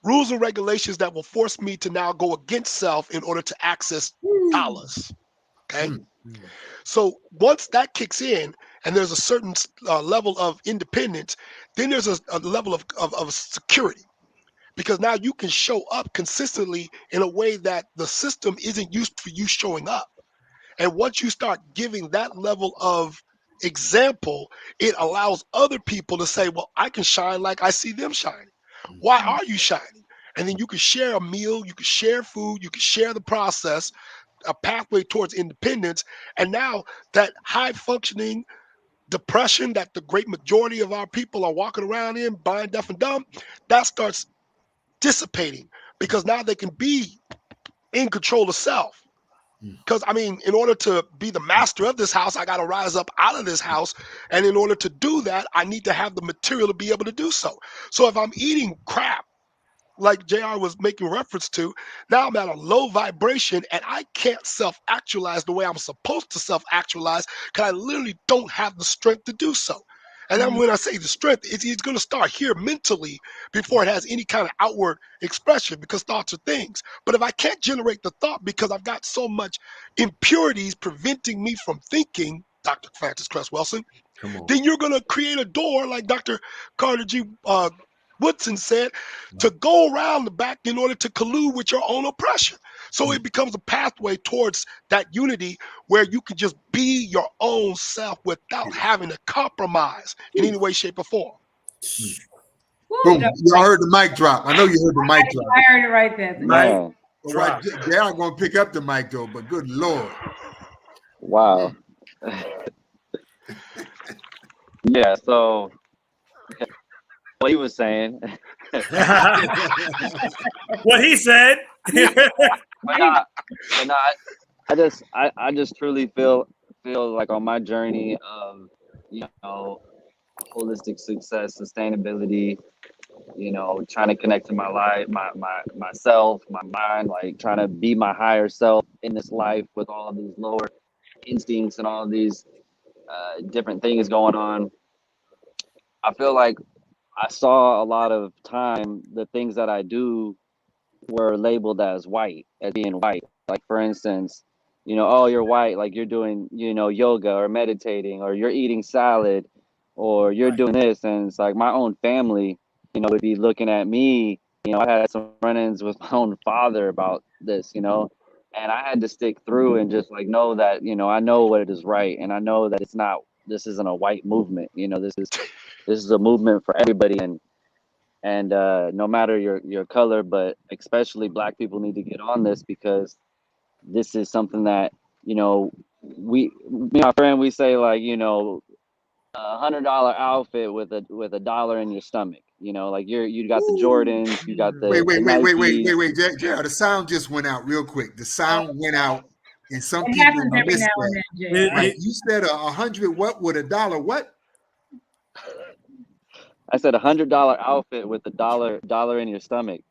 rules and regulations that will force me to now go against self in order to access dollars. Okay. So once that kicks in and there's a certain level of independence, then there's a level of security, because now you can show up consistently in a way that the system isn't used for you showing up. And once you start giving that level of example, it allows other people to say, well, I can shine like I see them shining. Why are you shining? And then you can share a meal, you can share food, you can share the process, a pathway towards independence. And now that high functioning depression that the great majority of our people are walking around in, blind, deaf, and dumb, that starts dissipating because now they can be in control of self. Because, I mean, in order to be the master of this house, I got to rise up out of this house. And in order to do that, I need to have the material to be able to do so. So if I'm eating crap, like JR was making reference to, now I'm at a low vibration and I can't self-actualize the way I'm supposed to self-actualize because I literally don't have the strength to do so. And then when I say the strength, it's going to start here mentally before it has any kind of outward expression, because thoughts are things. But if I can't generate the thought because I've got so much impurities preventing me from thinking, Dr. Francis Cress Welsing, then you're going to create a door, like Dr. Carter G. Woodson said, to go around the back in order to collude with your own oppression. So it becomes a pathway towards that unity where you can just be your own self without having to compromise in any way, shape, or form. Boom. Y'all heard the mic drop. I know you heard the mic drop. I heard it right there. Right. Right. They are going to pick up the mic, though, but good Lord. Wow. Yeah, so what he was saying. What he said. I just truly feel like on my journey of, holistic success, sustainability, you know, trying to connect to my life, myself, my mind, like trying to be my higher self in this life with all of these lower instincts and all of these different things going on. I feel like I saw a lot of time the things that I do were labeled as white, as being white. Like for instance, you know, oh, you're white, like you're doing, you know, yoga or meditating, or you're eating salad, or you're doing this. And it's like my own family, you know, would be looking at me. You know, I had some run-ins with my own father about this, you know, and I had to stick through and just like know that, you know, I know what it is right, and I know that it's not. This isn't a white movement. You know, this is a movement for everybody, and no matter your color, but especially Black people need to get on this, because this is something that, you know, me and my friend, we say like, you know, $100 outfit with a dollar in your stomach. You know, like you got the Jordans, you got the Wait, Gerald, the sound just went out real quick. The sound went out, and some It people happens every missed now and that. then, Jay. Right? You said 100 what with a dollar what? I said $100 outfit with a dollar in your stomach.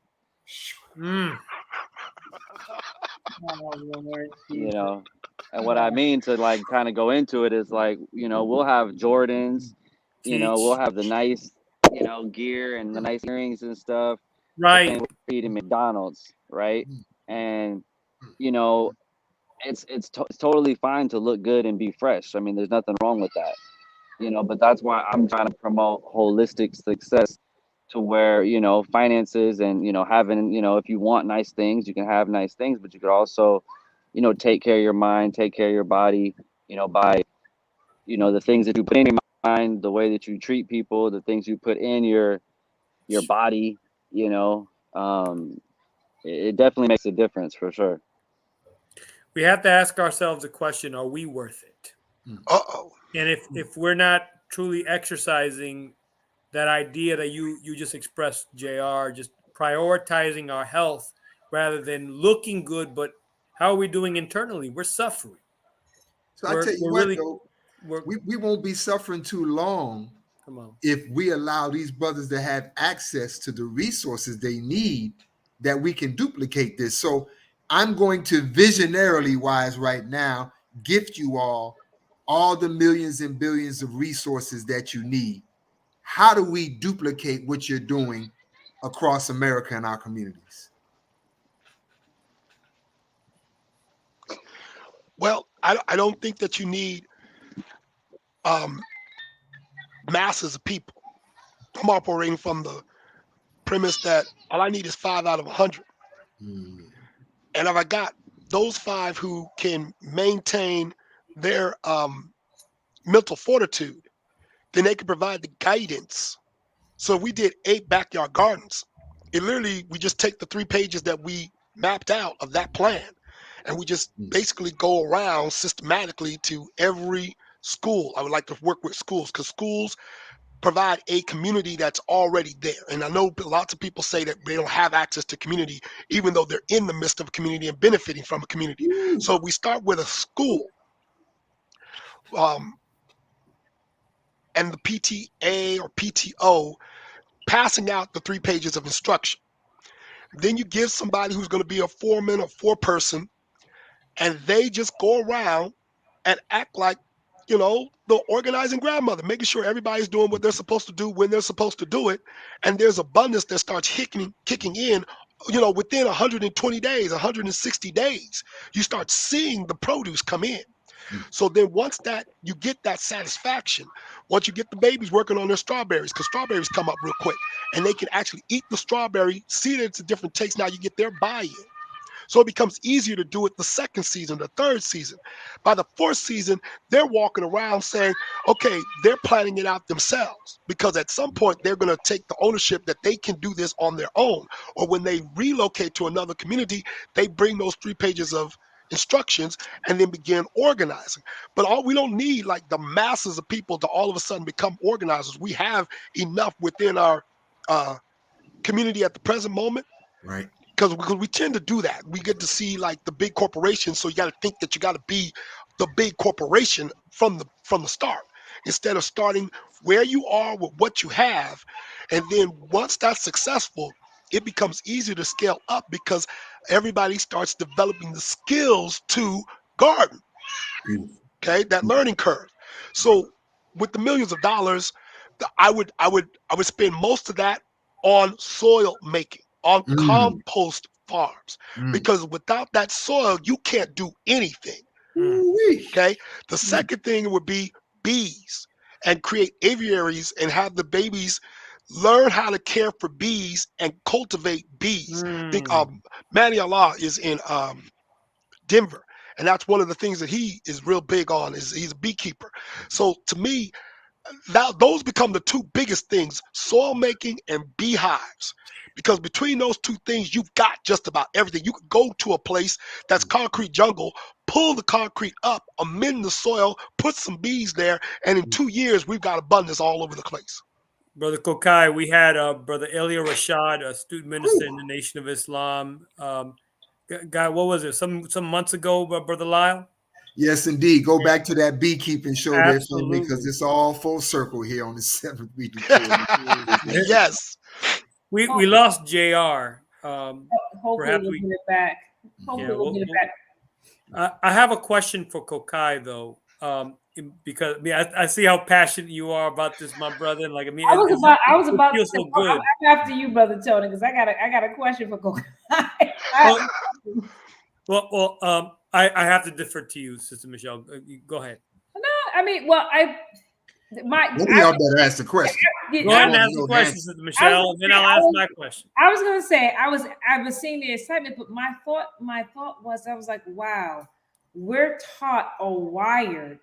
Mm. Oh, Lord, You know, and what I mean to like kind of go into it is like, you know, we'll have Jordans, you know, we'll have the nice, you know, gear and the nice earrings and stuff. Right. We're eating McDonald's, right? And you know, it's totally fine to look good and be fresh. I mean, there's nothing wrong with that, you know. But that's why I'm trying to promote holistic success, to where, you know, finances and, you know, having, you know, if you want nice things, you can have nice things, but you could also, you know, take care of your mind, take care of your body, you know, by, you know, the things that you put in your mind, the way that you treat people, the things you put in your body, you know. It definitely makes a difference for sure. We have to ask ourselves a question: are we worth it? Uh-oh. And if we're not truly exercising that idea that you just expressed, JR, just prioritizing our health rather than looking good, but how are we doing internally? We're suffering. So I tell you what, really, though, we won't be suffering too long if we allow these brothers to have access to the resources they need, that we can duplicate this. So I'm going to visionarily wise right now gift you all the millions and billions of resources that you need. How do we duplicate what you're doing across America and our communities? Well, I don't think that you need masses of people. I'm operating from the premise that all I need is 5 out of 100. And if I got those 5 who can maintain their mental fortitude, then they can provide the guidance. So if we did 8 backyard gardens, it literally, we just take the 3 pages that we mapped out of that plan, and we just basically go around systematically to every school. I would like to work with schools, because schools provide a community that's already there. And I know lots of people say that they don't have access to community, even though they're in the midst of a community and benefiting from a community. So we start with a school, and the PTA or PTO passing out the 3 pages of instruction. Then you give somebody who's going to be a foreman or foreperson, and they just go around and act like, you know, the organizing grandmother, making sure everybody's doing what they're supposed to do when they're supposed to do it. And there's abundance that starts kicking in, you know, within 120 days, 160 days, you start seeing the produce come in. So then once that you get that satisfaction, once you get the babies working on their strawberries, because strawberries come up real quick, and they can actually eat the strawberry, see that it's a different taste. Now you get their buy-in. So it becomes easier to do it the second season, the third season. By the 4th season, they're walking around saying, okay, they're planning it out themselves, because at some point they're going to take the ownership that they can do this on their own. Or when they relocate to another community, they bring those 3 pages of instructions and then begin organizing. But we don't need like the masses of people to all of a sudden become organizers. We have enough within our community at the present moment. Right. Because we tend to do that. We get to see like the big corporations, so you got to think that you got to be the big corporation from the start. instead of starting where you are with what you have. And then once that's successful, it becomes easier to scale up because everybody starts developing the skills to garden. Okay, that learning curve. So with the millions of dollars, I would spend most of that on soil making, on compost farms, because without that soil, you can't do anything. Okay. The second thing would be bees, and create aviaries and have the babies learn how to care for bees and cultivate bees. I think Manny Allah is in Denver, and that's one of the things that he is real big on. Is he's a beekeeper. So to me, those become the two biggest things: soil making and beehives. Because between those two things, you've got just about everything. You could go to a place that's concrete jungle, pull the concrete up, amend the soil, put some bees there, and in 2 years, we've got abundance all over the place. Brother Kokai, we had Brother Elia Rashad, a student minister in the Nation of Islam. Guy, what was it? Some months ago, Brother Lyle? Yes, indeed. Go back to that beekeeping show there for me, because it's all full circle here on the 7th week. Yes. We lost JR. Hopefully we'll get it back. Hopefully we'll get it back. I have a question for Kokai, though, because I see how passionate you are about this, my brother. Like, I was about to so good. I'm after you, Brother Tony, because I got a question for Kokai. I have to defer to you, Sister Michelle. Go ahead. No, I mean, well, One of y'all better ask the question. Go ahead and ask the question, Sister Michelle, and then I'll ask my question. I was gonna say I was seeing the excitement, but my thought was, I was like, wow, we're taught or wired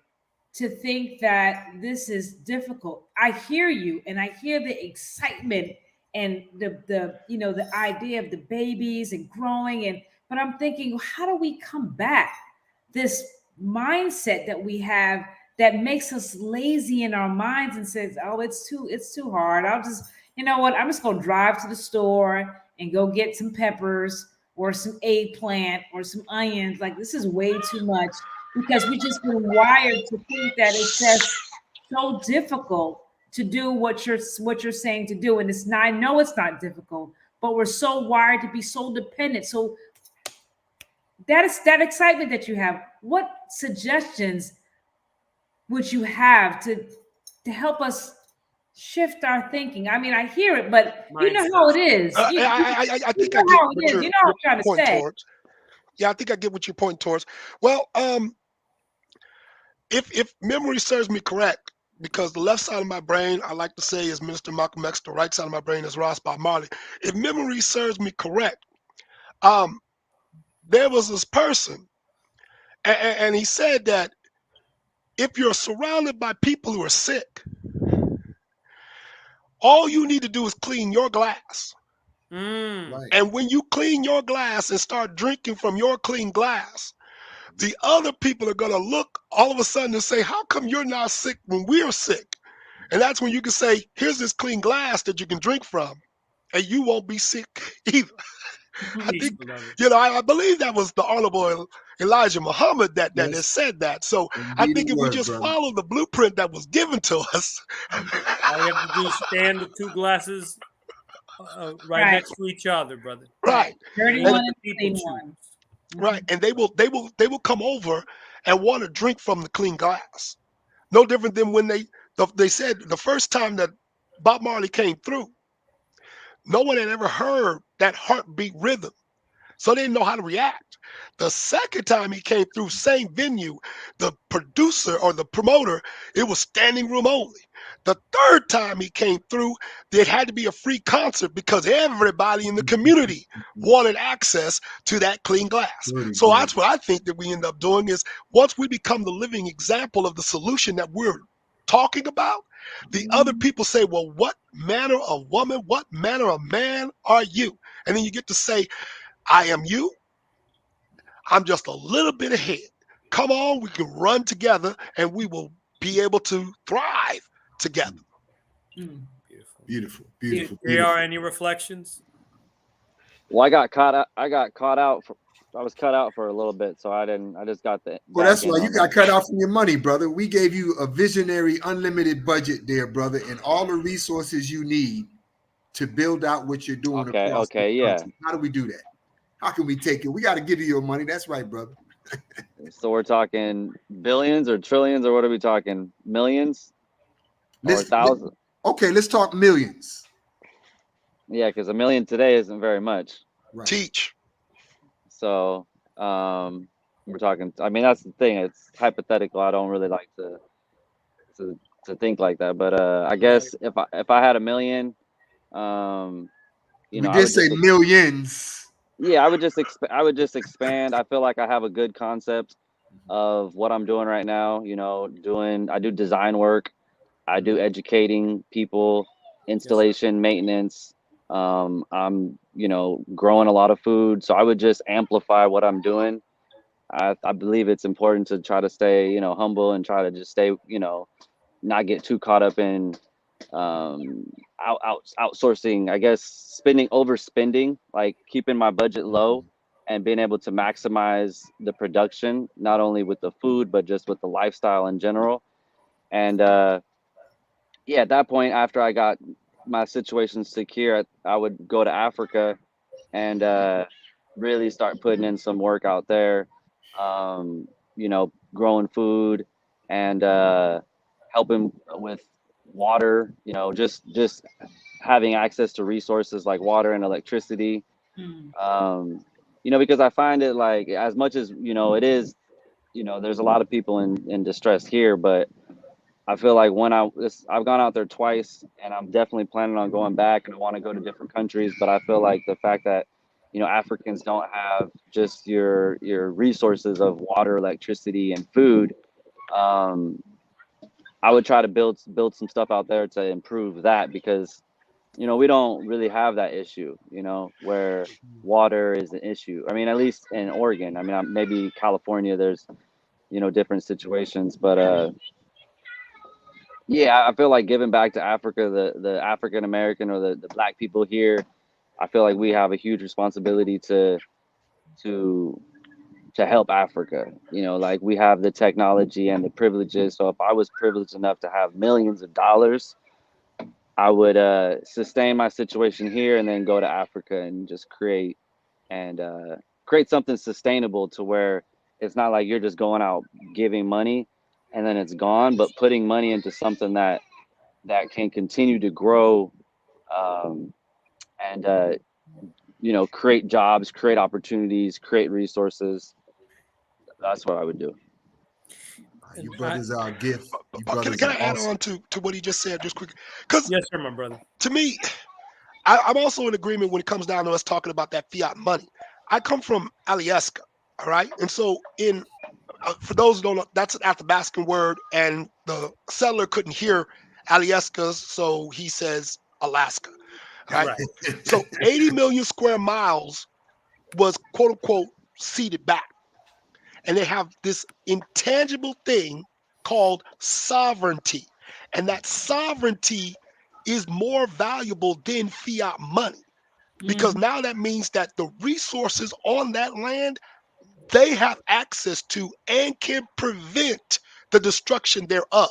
to think that this is difficult. I hear you, and I hear the excitement and the idea of the babies and growing, but I'm thinking, how do we combat this mindset that we have that makes us lazy in our minds and says, oh, it's too hard. I'll just, you know what? I'm just going to drive to the store and go get some peppers or some eggplant or some onions. Like, this is way too much, because we just been wired to think that it's just so difficult to do what you're saying to do. And I know it's not difficult, but we're so wired to be so dependent. So that excitement that you have, what suggestions would you have to help us shift our thinking? I mean, I hear it, but you know how it is. I think I get what you're trying to say. Yeah, I think I get what you're pointing towards. Well, if memory serves me correct, because the left side of my brain, I like to say, is Minister Malcolm X, the right side of my brain is Ross Bob Marley. If memory serves me correct, there was this person, and he said that if you're surrounded by people who are sick, all you need to do is clean your glass. Right. And when you clean your glass and start drinking from your clean glass, the other people are going to look all of a sudden and say, how come you're not sick when we're sick? And that's when you can say, here's this clean glass that you can drink from, and you won't be sick either. I think, I believe that was the Honorable Elijah Muhammad that has said that. So I think if we just follow the blueprint that was given to us, all you have to do is stand with two glasses right next to each other, brother. Right. Dirty one and clean one. Right. And they will come over and want to drink from the clean glass. No different than when they said the first time that Bob Marley came through, no one had ever heard that heartbeat rhythm, so they didn't know how to react. The second time he came through, same venue, the producer or the promoter, it was standing room only. The third time he came through, there had to be a free concert because everybody in the community wanted access to that clean glass. So that's what I think that we end up doing is, once we become the living example of the solution that we're talking about, the other people say, well, what manner of woman, what manner of man are you? And then you get to say, I am you. I'm just a little bit ahead. Come on, we can run together and we will be able to thrive together. Beautiful. There are any reflections? Well, I got caught out cut out for a little bit, so I just got the. Well, that's why you got cut off from your money, brother. We gave you a visionary, unlimited budget there, brother, and all the resources you need to build out what you're doing across the country. How do we do that? How can we take it? We got to give you your money. That's right, brother. So we're talking billions or trillions, or what are we talking? Millions or thousands? Okay, let's talk millions. Yeah, because $1 million today isn't very much. Right. Teach. So we're talking. I mean, that's the thing. It's hypothetical. I don't really like to think like that. But I guess if I had $1 million, you know, we did say millions. Yeah, I would just expand. I feel like I have a good concept of what I'm doing right now. You know, I do design work, I do educating people, installation, maintenance. I'm, you know, growing a lot of food, so I would just amplify what I'm doing. I believe it's important to try to stay, you know, humble and try to just stay, you know, not get too caught up in outsourcing, I guess, overspending, like keeping my budget low and being able to maximize the production, not only with the food, but just with the lifestyle in general. And yeah, at that point, after I got my situation secure, I would go to Africa and really start putting in some work out there, you know, growing food and helping with water, you know, just having access to resources like water and electricity. You know, because I find it like, as much as, you know, it is, you know, there's a lot of people in distress here, but I feel like when I've gone out there twice, and I'm definitely planning on going back, and I want to go to different countries, but I feel like the fact that, you know, Africans don't have just your resources of water, electricity, and food, I would try to build some stuff out there to improve that, because, you know, we don't really have that issue, you know, where water is an issue. I mean, at least in Oregon. I mean, maybe California, there's, you know, different situations, but yeah, I feel like giving back to Africa, the African American or the Black people here, I feel like we have a huge responsibility to help Africa. You know, like, we have the technology and the privileges. So if I was privileged enough to have millions of dollars, I would sustain my situation here and then go to Africa and just create something sustainable, to where it's not like you're just going out giving money and then it's gone, but putting money into something that can continue to grow, and you know, create jobs, create opportunities, create resources. That's what I would do. You brothers are a gift. Can I add on to what he just said just quickly? Because yes, sir, my brother. To me, I'm also in agreement when it comes down to us talking about that fiat money. I come from Alaska, all right? And so for those who don't know, that's an Athabascan word, and the settler couldn't hear Alaska, so he says Alaska, right? So 80 million square miles was, quote unquote, ceded back. And they have this intangible thing called sovereignty. And that sovereignty is more valuable than fiat money, because now that means that the resources on that land, they have access to and can prevent the destruction thereof.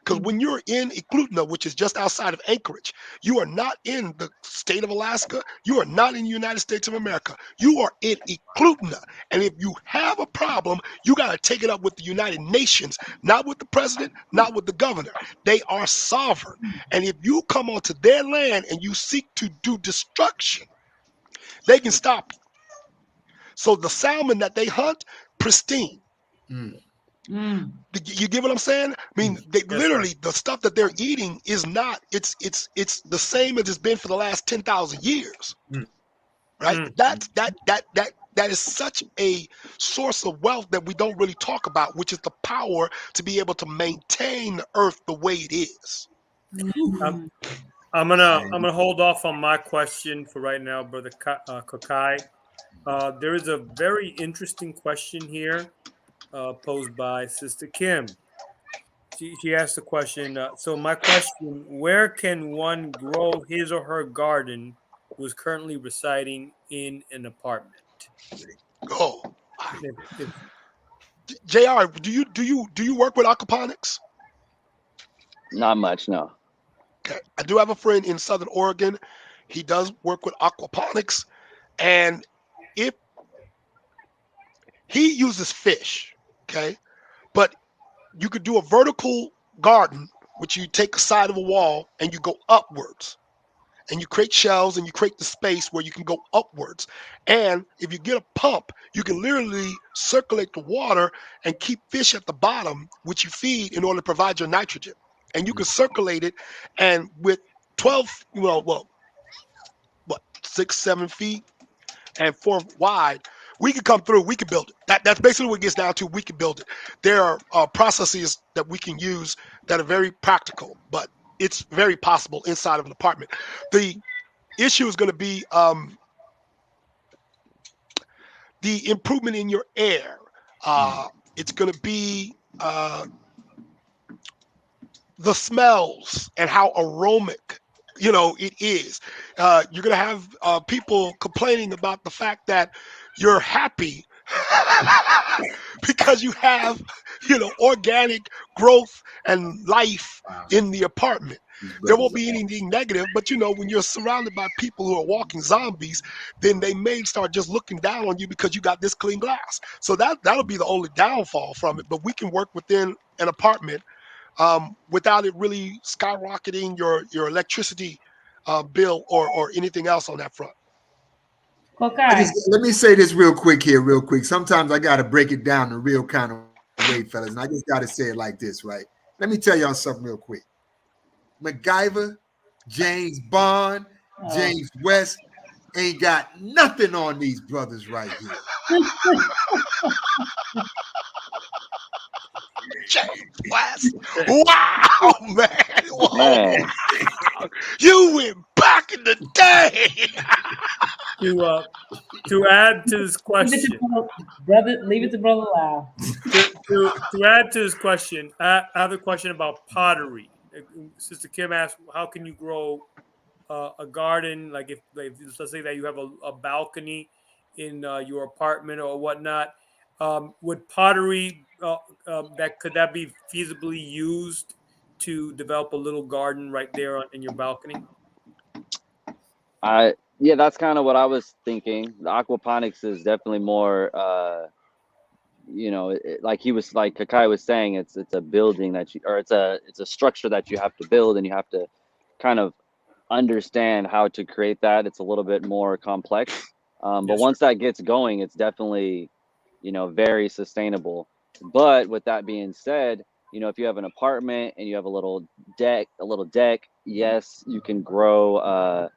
Because when you're in Eklutna, which is just outside of Anchorage, you are not in the state of Alaska. You are not in the United States of America. You are in Eklutna. And if you have a problem, you got to take it up with the United Nations, not with the president, not with the governor. They are sovereign. And if you come onto their land and you seek to do destruction, they can stop you. So the salmon that they hunt, pristine. You get what I'm saying? I mean, they literally, the stuff that they're eating is not, it's the same as it's been for the last 10,000 years. Right? That is such a source of wealth that we don't really talk about, which is the power to be able to maintain the earth the way it is. I'm gonna hold off on my question for right now, brother Kokai. There is a very interesting question here posed by Sister Kim. She asked the question. So my question: where can one grow his or her garden who is currently residing in an apartment? Oh, If Jr. Do you work with aquaponics? Not much, no. Okay, I do have a friend in Southern Oregon. He does work with aquaponics, and if he uses fish, okay, but you could do a vertical garden, which you take a side of a wall and you go upwards. And you create shelves and you create the space where you can go upwards. And if you get a pump, you can literally circulate the water and keep fish at the bottom, which you feed in order to provide your nitrogen. And you can circulate it, and with 12, what 6, 7 feet and 4 wide, we can come through. We can build it. That's basically what it gets down to. We can build it. There are processes that we can use that are very practical, but it's very possible inside of an apartment. The issue is going to be the improvement in your air. It's going to be the smells and how aromatic it is. You're going to have people complaining about the fact that you're happy because you have organic growth and life in the apartment. There won't be anything negative, but when you're surrounded by people who are walking zombies, then they may start just looking down on you because you got this clean glass. So that'll be the only downfall from it. But we can work within an apartment without it really skyrocketing your electricity bill or anything else on that front. Okay. Let me say this real quick. Sometimes I got to break it down the real kind of way, fellas, and I just got to say it like this, right? Let me tell y'all something real quick. MacGyver, James Bond, James West ain't got nothing on these brothers right here. James West. Wow, man. Whoa. Man. You went back in the day. To add to this question, leave it to Brother Lau. to add to this question, I have a question about pottery. Sister Kim asked, how can you grow a garden? Like if let's say that you have a balcony in your apartment or whatnot, would pottery could that be feasibly used to develop a little garden right there in your balcony? Yeah, that's kind of what I was thinking. The aquaponics is definitely more like Kakai was saying, it's a building it's a structure that you have to build, and you have to kind of understand how to create that. It's a little bit more complex, but once that gets going, it's definitely very sustainable. But with that being said, if you have an apartment and you have a little deck, yes, you can grow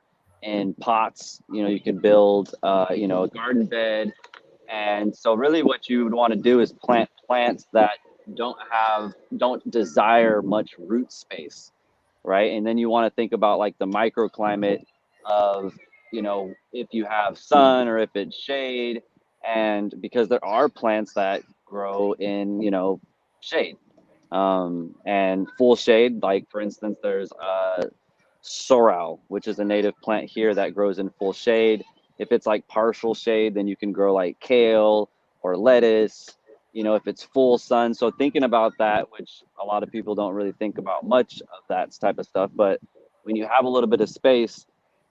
in pots. You can build a garden bed. And so really what you would want to do is plant plants that don't desire much root space, right? And then you want to think about like the microclimate of, if you have sun or if it's shade, and because there are plants that grow in, shade, and full shade. Like for instance, there's sorrel, which is a native plant here that grows in full shade. If it's like partial shade, then you can grow like kale or lettuce, if it's full sun. So thinking about that, which a lot of people don't really think about much of that type of stuff, but when you have a little bit of space,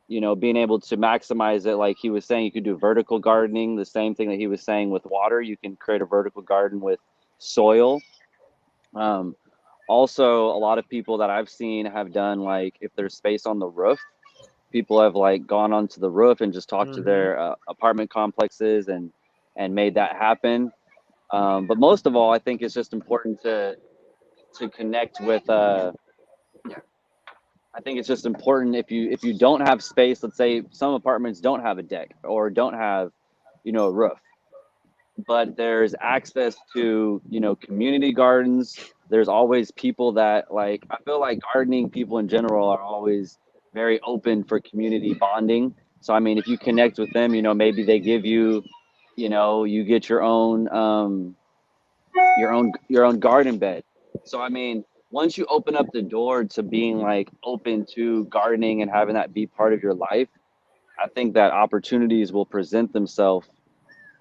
being able to maximize it, like he was saying, you could do vertical gardening, the same thing that he was saying with water. You can create a vertical garden with soil. Also, a lot of people that I've seen have done, like, if there's space on the roof, people have like gone onto the roof and just talked to their apartment complexes and made that happen. But most of all, I think it's just important to connect with. I think it's just important if you don't have space. Let's say some apartments don't have a deck or don't have, a roof, but there's access to community gardens. There's always people that I feel like gardening people in general are always very open for community bonding. So I mean, if you connect with them, maybe they give you, you get your own garden bed. So I mean, once you open up the door to being open to gardening and having that be part of your life, I think that opportunities will present themselves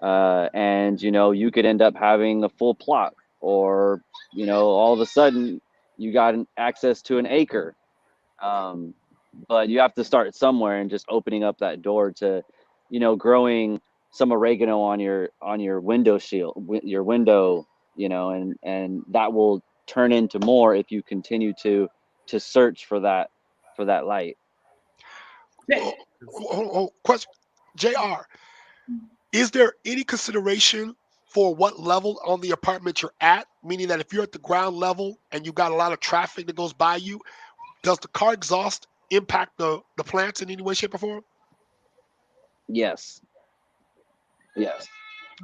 and you could end up having a full plot, or all of a sudden you got access to an acre. But you have to start somewhere, and just opening up that door to growing some oregano on your window shield, your window, and that will turn into more if you continue to search for that light. Question, JR, is there any consideration for what level on the apartment you're at? Meaning that if you're at the ground level and you got a lot of traffic that goes by you, does the car exhaust impact the plants in any way, shape, or form? Yes.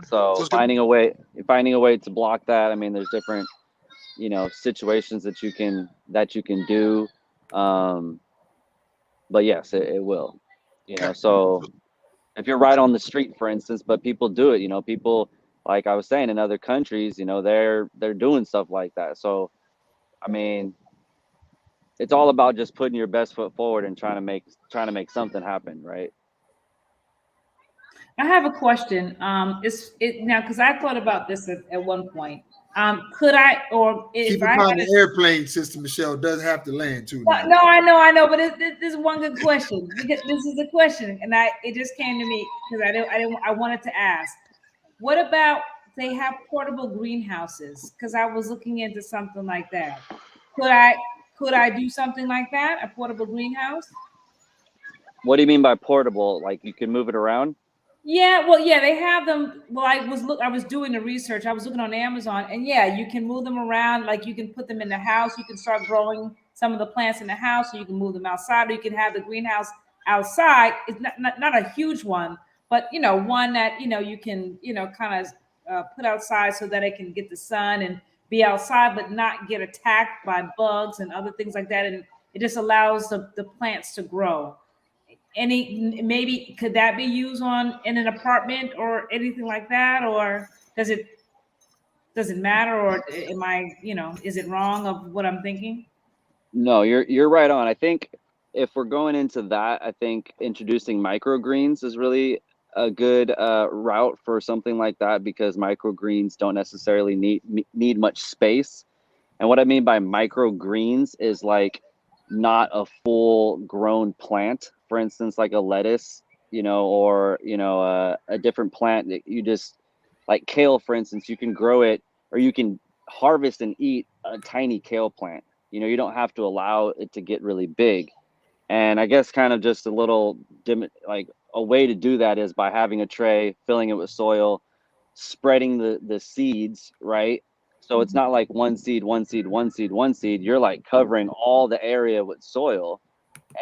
So finding a way to block that. I mean, there's different situations that you can do, but yes, it will. So if you're right on the street, for instance, but people do it. People, like I was saying, in other countries, they're doing stuff like that. So I mean, it's all about just putting your best foot forward and trying to make something happen, right? I have a question. Now because I thought about this at one point. Could I, or if keep in mind the airplane system, Michelle, does have to land too. Now. No, I know, but this is one good question. This is a question, and it just came to me because I wanted to ask. What about they have portable greenhouses? Because I was looking into something like that. Could I do something like that? A portable greenhouse? What do you mean by portable? Like you can move it around? Yeah, well, yeah, they have them. Well, I was doing the research. I was looking on Amazon, and yeah, you can move them around. Like you can put them in the house. You can start growing some of the plants in the house, or you can move them outside, or you can have the greenhouse outside. It's not a huge one, but one that you can kind of put outside so that it can get the sun and be outside, but not get attacked by bugs and other things like that. And it just allows the plants to grow. Maybe could that be used in an apartment or anything like that, or does it matter, or am I is it wrong of what I'm thinking? No, you're right on. I think if we're going into that, I think introducing microgreens is really a good route for something like that, because microgreens don't necessarily need much space. And what I mean by microgreens is like not a full grown plant. For instance, like a lettuce, or a different plant that you just, like kale, for instance, you can grow it, or you can harvest and eat a tiny kale plant. You don't have to allow it to get really big. And I guess kind of just like a way to do that is by having a tray, filling it with soil, spreading the seeds, right? So it's not like one seed, one seed, one seed, one seed. You're like covering all the area with soil.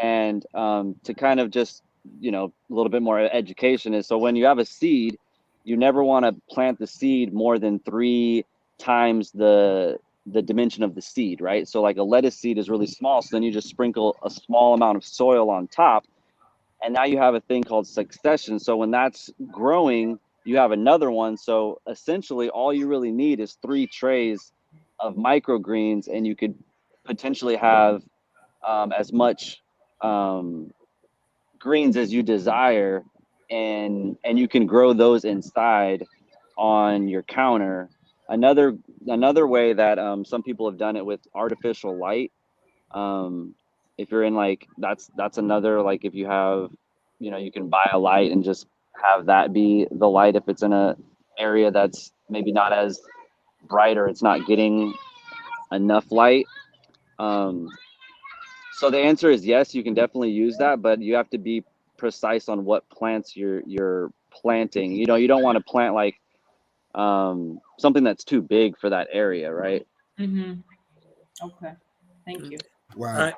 And to kind of just, a little bit more education is, so when you have a seed, you never want to plant the seed more than 3 times the dimension of the seed, right? So like a lettuce seed is really small. So then you just sprinkle a small amount of soil on top. And now you have a thing called succession. So when that's growing, you have another one. So essentially all you really need is 3 trays of microgreens, and you could potentially have as much greens as you desire, and you can grow those inside on your counter. Another way that some people have done it with artificial light. If you're in like that's another, like if you have you can buy a light and just have that be the light if it's in a area that's maybe not as bright, or it's not getting enough light. So the answer is yes, you can definitely use that, but you have to be precise on what plants you're planting. You don't want to plant like something that's too big for that area, right? Mm-hmm. Okay, thank you. Wow.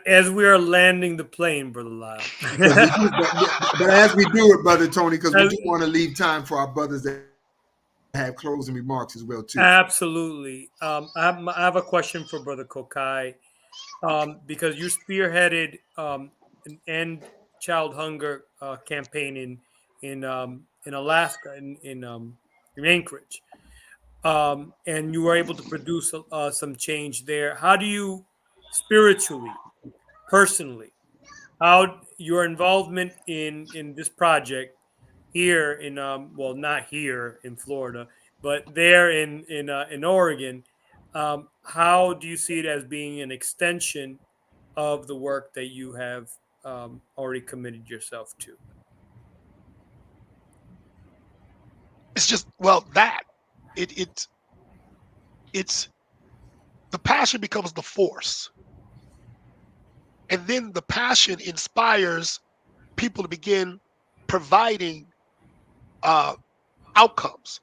As we are landing the plane, Brother Lyle. but as we do it, Brother Tony, because we do want to leave time for our brothers that have closing remarks as well too. Absolutely. I have a question for Brother Kokai, because you spearheaded an end child hunger campaign in Alaska, in Anchorage, and you were able to produce some change there. How do you spiritually, personally, how your involvement in this project here in well, not here in Florida, but there in Oregon. How do you see it as being an extension of the work that you have already committed yourself to? It's just, well, that it's the passion becomes the force, and then the passion inspires people to begin providing outcomes.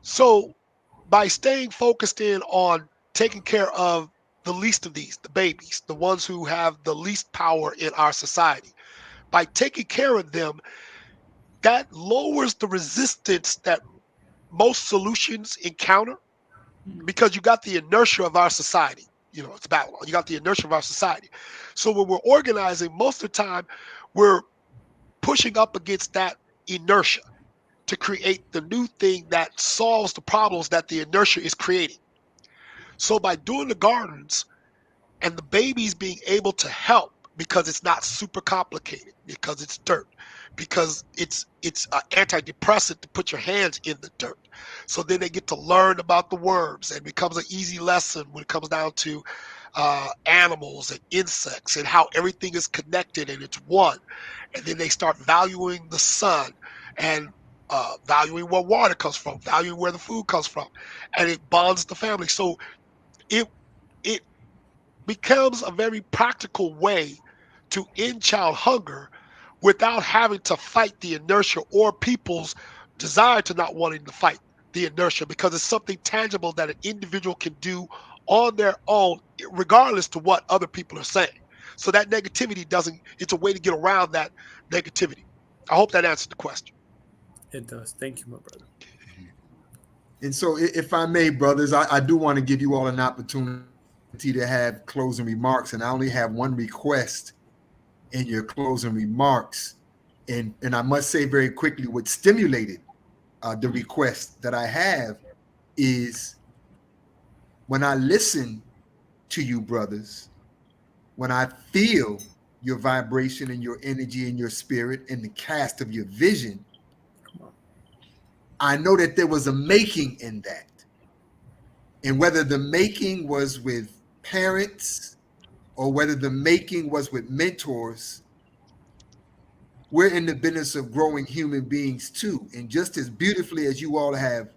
So by staying focused in on taking care of the least of these, the babies, the ones who have the least power in our society, by taking care of them, that lowers the resistance that most solutions encounter, because you got the inertia of our society. You know, it's Babylon. You got the inertia of our society. So when we're organizing, most of the time, we're pushing up against that inertia to create the new thing that solves the problems that the inertia is creating. So by doing the gardens and the babies being able to help, because it's not super complicated, because it's dirt, because it's an antidepressant to put your hands in the dirt. So then they get to learn about the worms, and it becomes an easy lesson when it comes down to animals and insects and how everything is connected and it's one. And then they start valuing the sun and valuing where water comes from, valuing where the food comes from, and it bonds the family. So it becomes a very practical way to end child hunger without having to fight the inertia or people's desire to not wanting to fight the inertia, because it's something tangible that an individual can do on their own, regardless to what other people are saying. So that negativity doesn't, it's a way to get around that negativity. I hope that answered the question. It does. Thank you, my brother. And so if I may, brothers, I do want to give you all an opportunity to have closing remarks, and I only have one request in your closing remarks. And I must say very quickly, what stimulated the request that I have is when I listen to you, brothers, when I feel your vibration and your energy and your spirit and the cast of your vision, I know that there was a making in that. And whether the making was with parents or whether the making was with mentors, we're in the business of growing human beings too. And just as beautifully as you all have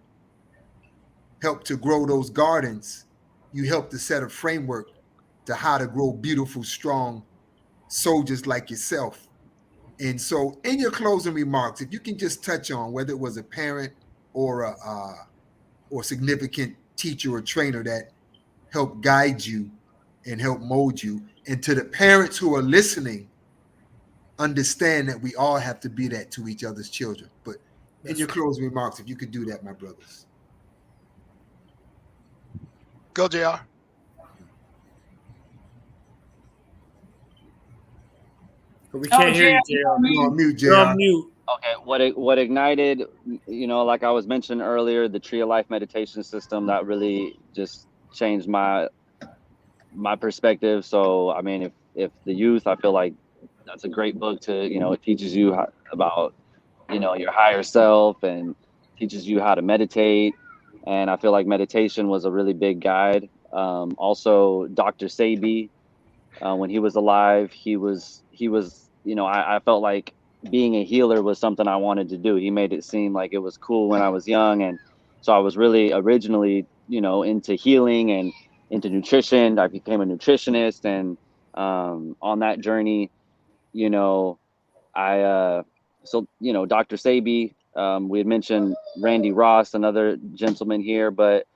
helped to grow those gardens, you helped to set a framework to how to grow beautiful, strong soldiers like yourself. And so in your closing remarks, if you can just touch on whether it was a parent or a significant teacher or trainer that helped guide you and help mold you, and to the parents who are listening, understand that we all have to be that to each other's children. But in your closing remarks, if you could do that, my brothers. Go, JR. We can't hear you, JR. You're on mute, JR. You're on mute. Okay, what ignited, you know, like I was mentioning earlier, the Tree of Life meditation system, that really just changed my perspective. So I mean, if the youth, I feel like that's a great book to, you know, it teaches you about, you know, your higher self and teaches you how to meditate. And I feel like meditation was a really big guide. Also, Dr. Sebi, when he was alive, he was, you know, I felt like being a healer was something I wanted to do. He made it seem like it was cool when I was young. And so I was really originally, you know, into healing and into nutrition. I became a nutritionist. And on that journey, you know, so, you know, Dr. Sebi, we had mentioned Randy Ross, another gentleman here, but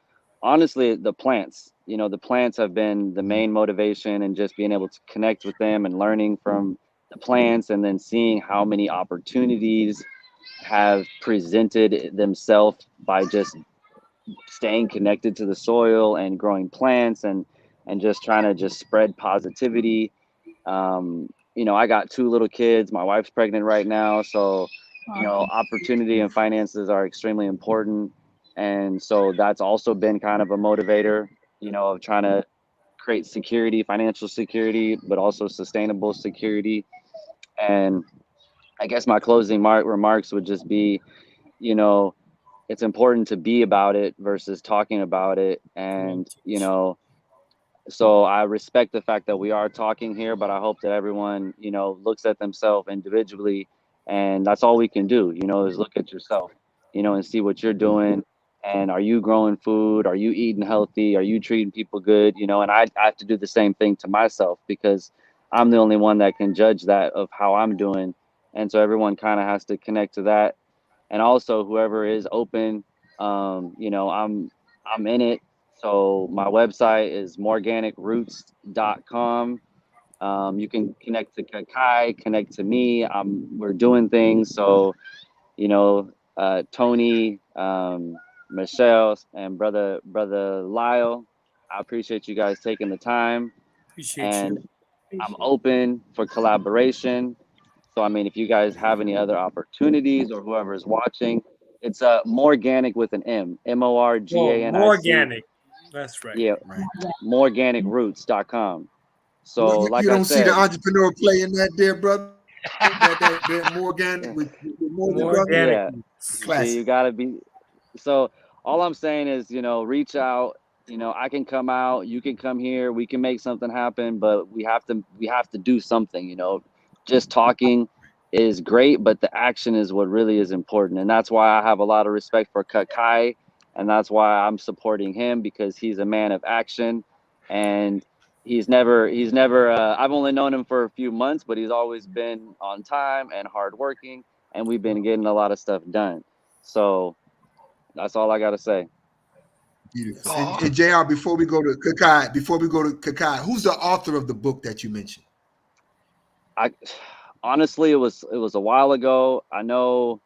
honestly, the plants, you know, the plants have been the main motivation, and just being able to connect with them and learning from the plants, and then seeing how many opportunities have presented themselves by just staying connected to the soil and growing plants and just trying to just spread positivity. You know, I got 2 little kids. My wife's pregnant right now. So, you know, opportunity and finances are extremely important. And so that's also been kind of a motivator, you know, of trying to create security, financial security, but also sustainable security. And I guess my closing remarks would just be, you know, it's important to be about it versus talking about it. And, you know, so I respect the fact that we are talking here, but I hope that everyone, you know, looks at themselves individually. And that's all we can do, you know, is look at yourself, you know, and see what you're doing. And are you growing food? Are you eating healthy? Are you treating people good? You know, and I have to do the same thing to myself because I'm the only one that can judge that of how I'm doing. And so everyone kind of has to connect to that. And also whoever is open, you know, I'm in it. So my website is morganicroots.com. You can connect to Kakai, connect to me. We're doing things. So, you know, Tony, Michelle, and brother Lyle, I appreciate you guys taking the time. Appreciate you. I'm open for collaboration. So, I mean, if you guys have any other opportunities or whoever is watching, it's Morganic with an M, MORGANIC. Organic. That's right. Yeah, Right. morganicroots.com. So, you like don't I see said, the entrepreneur playing that there, brother. that Morganic with Morgan, brother. yeah. So Classic. you gotta be. So all I'm saying is, you know, reach out. You know, I can come out. You can come here. We can make something happen. But we have to do something. You know, just talking is great, but the action is what really is important. And that's why I have a lot of respect for Kakai, and that's why I'm supporting him because he's a man of action, and he's never. I've only known him for a few months, but he's always been on time and hardworking, and we've been getting a lot of stuff done. So that's all I got to say. Beautiful. And JR, before we go to Kakai, who's the author of the book that you mentioned? Honestly, it was a while ago. I know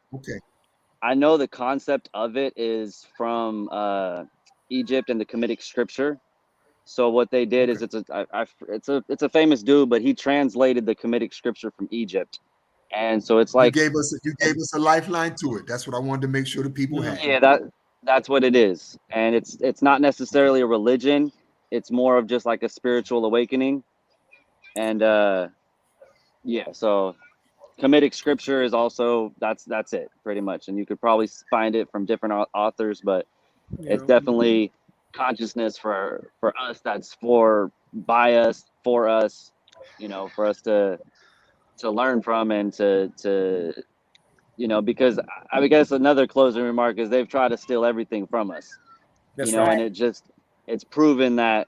the concept of it is from Egypt and the Kemetic scripture. So what they did is it's a famous dude, but he translated the Kemetic scripture from Egypt. And so it's like you gave us a lifeline to it. That's what I wanted to make sure the people had. Yeah, that's what it is. And it's not necessarily a religion. It's more of just like a spiritual awakening. And yeah, so Kemetic scripture is also that's it pretty much. And you could probably find it from different authors, but it's definitely consciousness for us, that's by us, for us, you know, for us to learn from and to you know, because I guess another closing remark is they've tried to steal everything from us. That's you know, right. and it's proven that,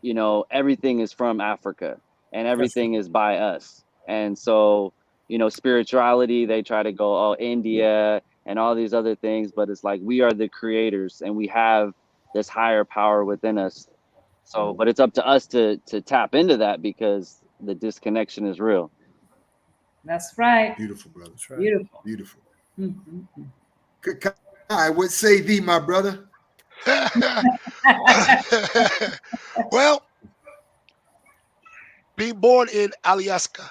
you know, everything is from Africa and everything is by us. And so, you know, spirituality, they try to go, India and all these other things, but it's like we are the creators and we have this higher power within us. So, but it's up to us to tap into that because the disconnection is real. That's right. Beautiful, brother. That's right. Beautiful. Beautiful. Mm-hmm. Kakai, what say thee, my brother? Well, being born in Alaska,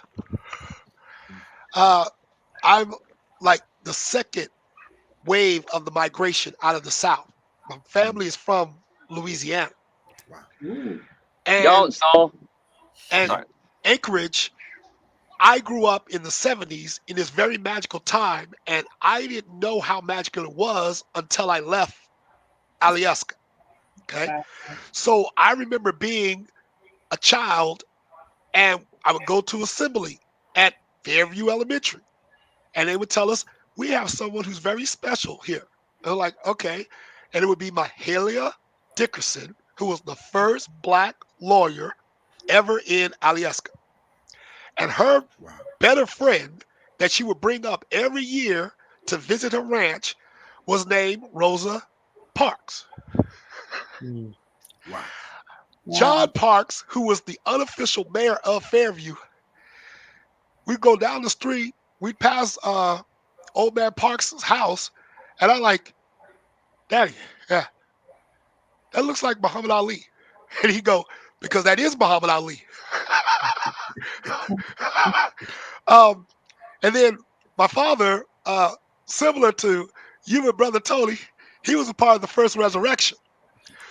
I'm like the second wave of the migration out of the South. My family is from Louisiana. Wow. And Anchorage, I grew up in the 70s in this very magical time, and I didn't know how magical it was until I left Alaska. Okay. So I remember being a child and I would go to assembly at Fairview Elementary and they would tell us, we have someone who's very special here. And I'm like, okay. And it would be Mahalia Dickerson, who was the first Black lawyer ever in Alaska. And her better friend that she would bring up every year to visit her ranch was named Rosa Parks. Wow. John Parks, who was the unofficial mayor of Fairview, we'd go down the street, we'd pass old man Parks' house, and I'm like, Daddy, yeah, that looks like Muhammad Ali. And he'd go, because that is Muhammad Ali. And then my father, similar to you and Brother Tony, he was a part of the first resurrection.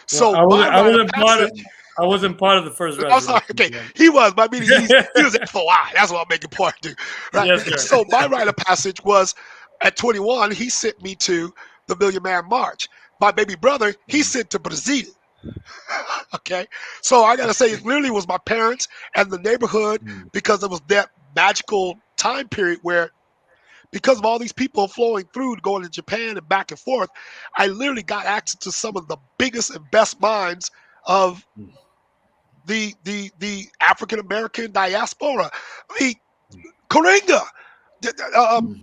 So I wasn't part of I wasn't part of the first I'm sorry. resurrection. Okay, he was, but I mean, he was at FOI. That's what I'm making point to. Right? Yes, sir. So my rite of passage was at 21, he sent me to the Million Man March. My baby brother, he sent to Brazil. Okay, so I gotta say, it literally was my parents and the neighborhood, because it was that magical time period where, because of all these people flowing through, going to Japan and back and forth, I literally got access to some of the biggest and best minds of the African American diaspora. I mean, Karinga,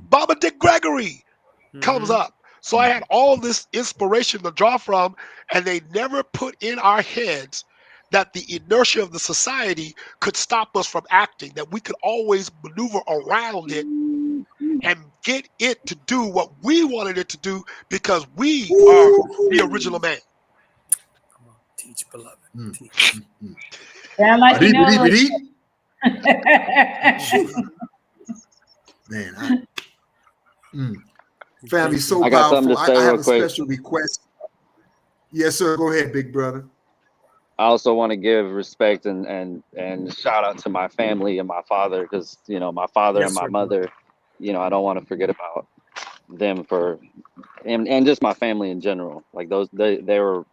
Baba Dick Gregory comes up. So I had all this inspiration to draw from, and they never put in our heads that the inertia of the society could stop us from acting, that we could always maneuver around it and get it to do what we wanted it to do, because we are the original man. Come on, teach, beloved. Teach. Sound like you know. Man, family, so I got something powerful. to say I have real a quick. special request. Yes, sir. Go ahead, big brother. I also want to give respect and shout out to my family and my father, because my father Yes, and my sir. mother, I don't want to forget about them and just my family in general. Like they were,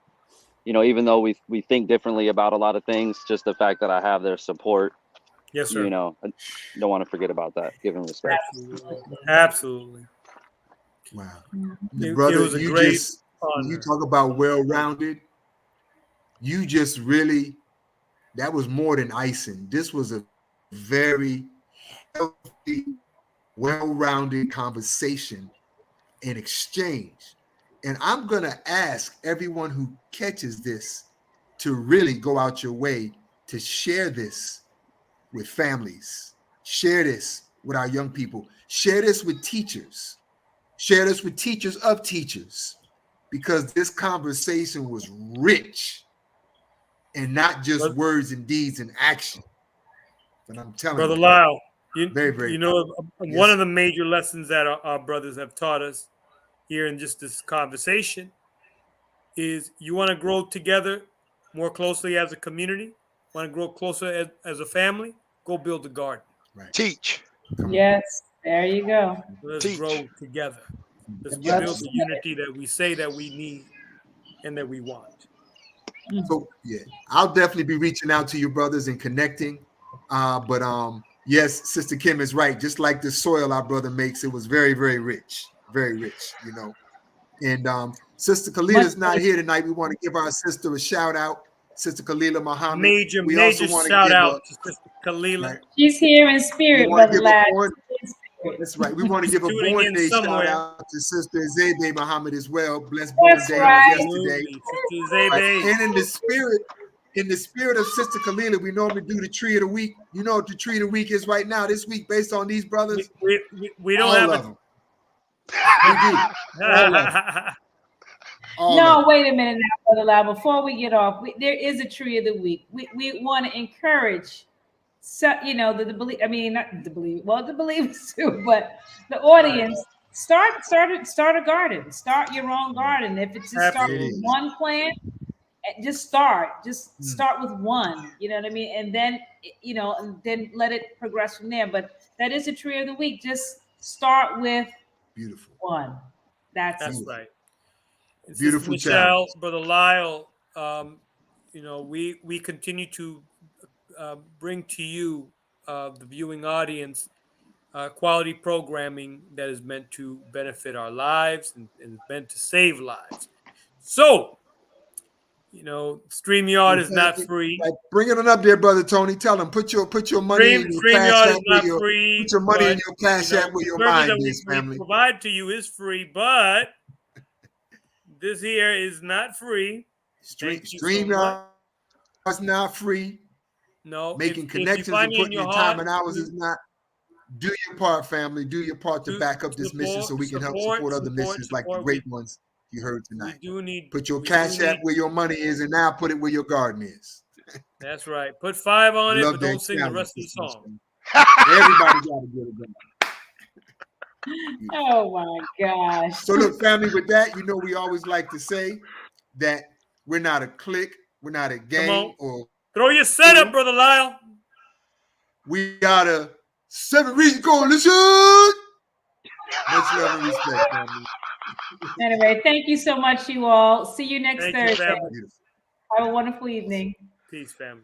even though we think differently about a lot of things, just the fact that I have their support, Yes, sir. I don't want to forget about that. Give them respect. Absolutely. Wow. It Brother, was a you great just, when you honor. talk about well-rounded, you just really, that was more than icing. This was a very healthy, well-rounded conversation and exchange. And I'm going to ask everyone who catches this to really go out your way to share this with families, share this with our young people, share this with teachers, share this with teachers of teachers, because this conversation was rich and not just words and deeds and action. But I'm telling Brother you, Lyle, very one of the major lessons that our brothers have taught us here in just this conversation is, you want to grow together more closely as a community, want to grow closer as a family, go build a garden. Right. Teach. Yes, there you go. Let's Teach. grow together. Let's Yes. build the unity that we say that we need and that we want. So yeah, I'll definitely be reaching out to you brothers and connecting. But yes, Sister Kim is right. Just like the soil our brother makes, it was very, very rich, And Sister Khalila's not here tonight. We want to give our sister a shout out, Sister Khalila Muhammad. Major also want to shout give out to Sister Khalila. Right. She's here in spirit, Brother Lad. That's right. We want to give a Tuning born in day somewhere. shout out to Sister Zebe Muhammad as well. Blessed born That's day right. on yesterday. Sister Zebe. Right. And in the spirit of Sister Khalila, we normally do the tree of the week. You know what the tree of the week is right now, this week, based on these brothers? We don't all have of them. We do. All of them. No, wait a minute now, Brother Lad. Before we get off, there is a tree of the week. We want to encourage, the believe. I mean, not the believe. Well, the believers too, but the audience. Start a garden. Start your own garden. If it's just start with one plant, just start. Just start with one. You know what I mean? And then and then let it progress from there. But that is a tree of the week. Just start with beautiful one. That's right. Beautiful Michelle, Brother Lyle, we continue to bring to you, the viewing audience, quality programming that is meant to benefit our lives and meant to save lives. So, StreamYard is not free. Bring it on up there, Brother Tony. Tell them, put your money in your cash app. Put your money in your cash app where your mind is, family. Provide to you is free, but this here is not free. StreamYard is not free. No. Making connections and putting in time and hours is not. Do your part, family. Do your part to back up this mission so we can help support other missions like the great ones you heard tonight. Put your cash app where your money is, and now put it where your garden is. That's right. Put 5 on it, but don't sing the rest of the song. Everybody got to get it done. Oh my gosh. So look, family, with that, we always like to say that we're not a clique, we're not a gang or Throw your setup, Brother Lyle. We got a 7 Reasons Coalition. Much love and respect, family. Anyway, thank you so much, you all. See you next Thank you, Thursday. family. Have a wonderful evening. Peace, family.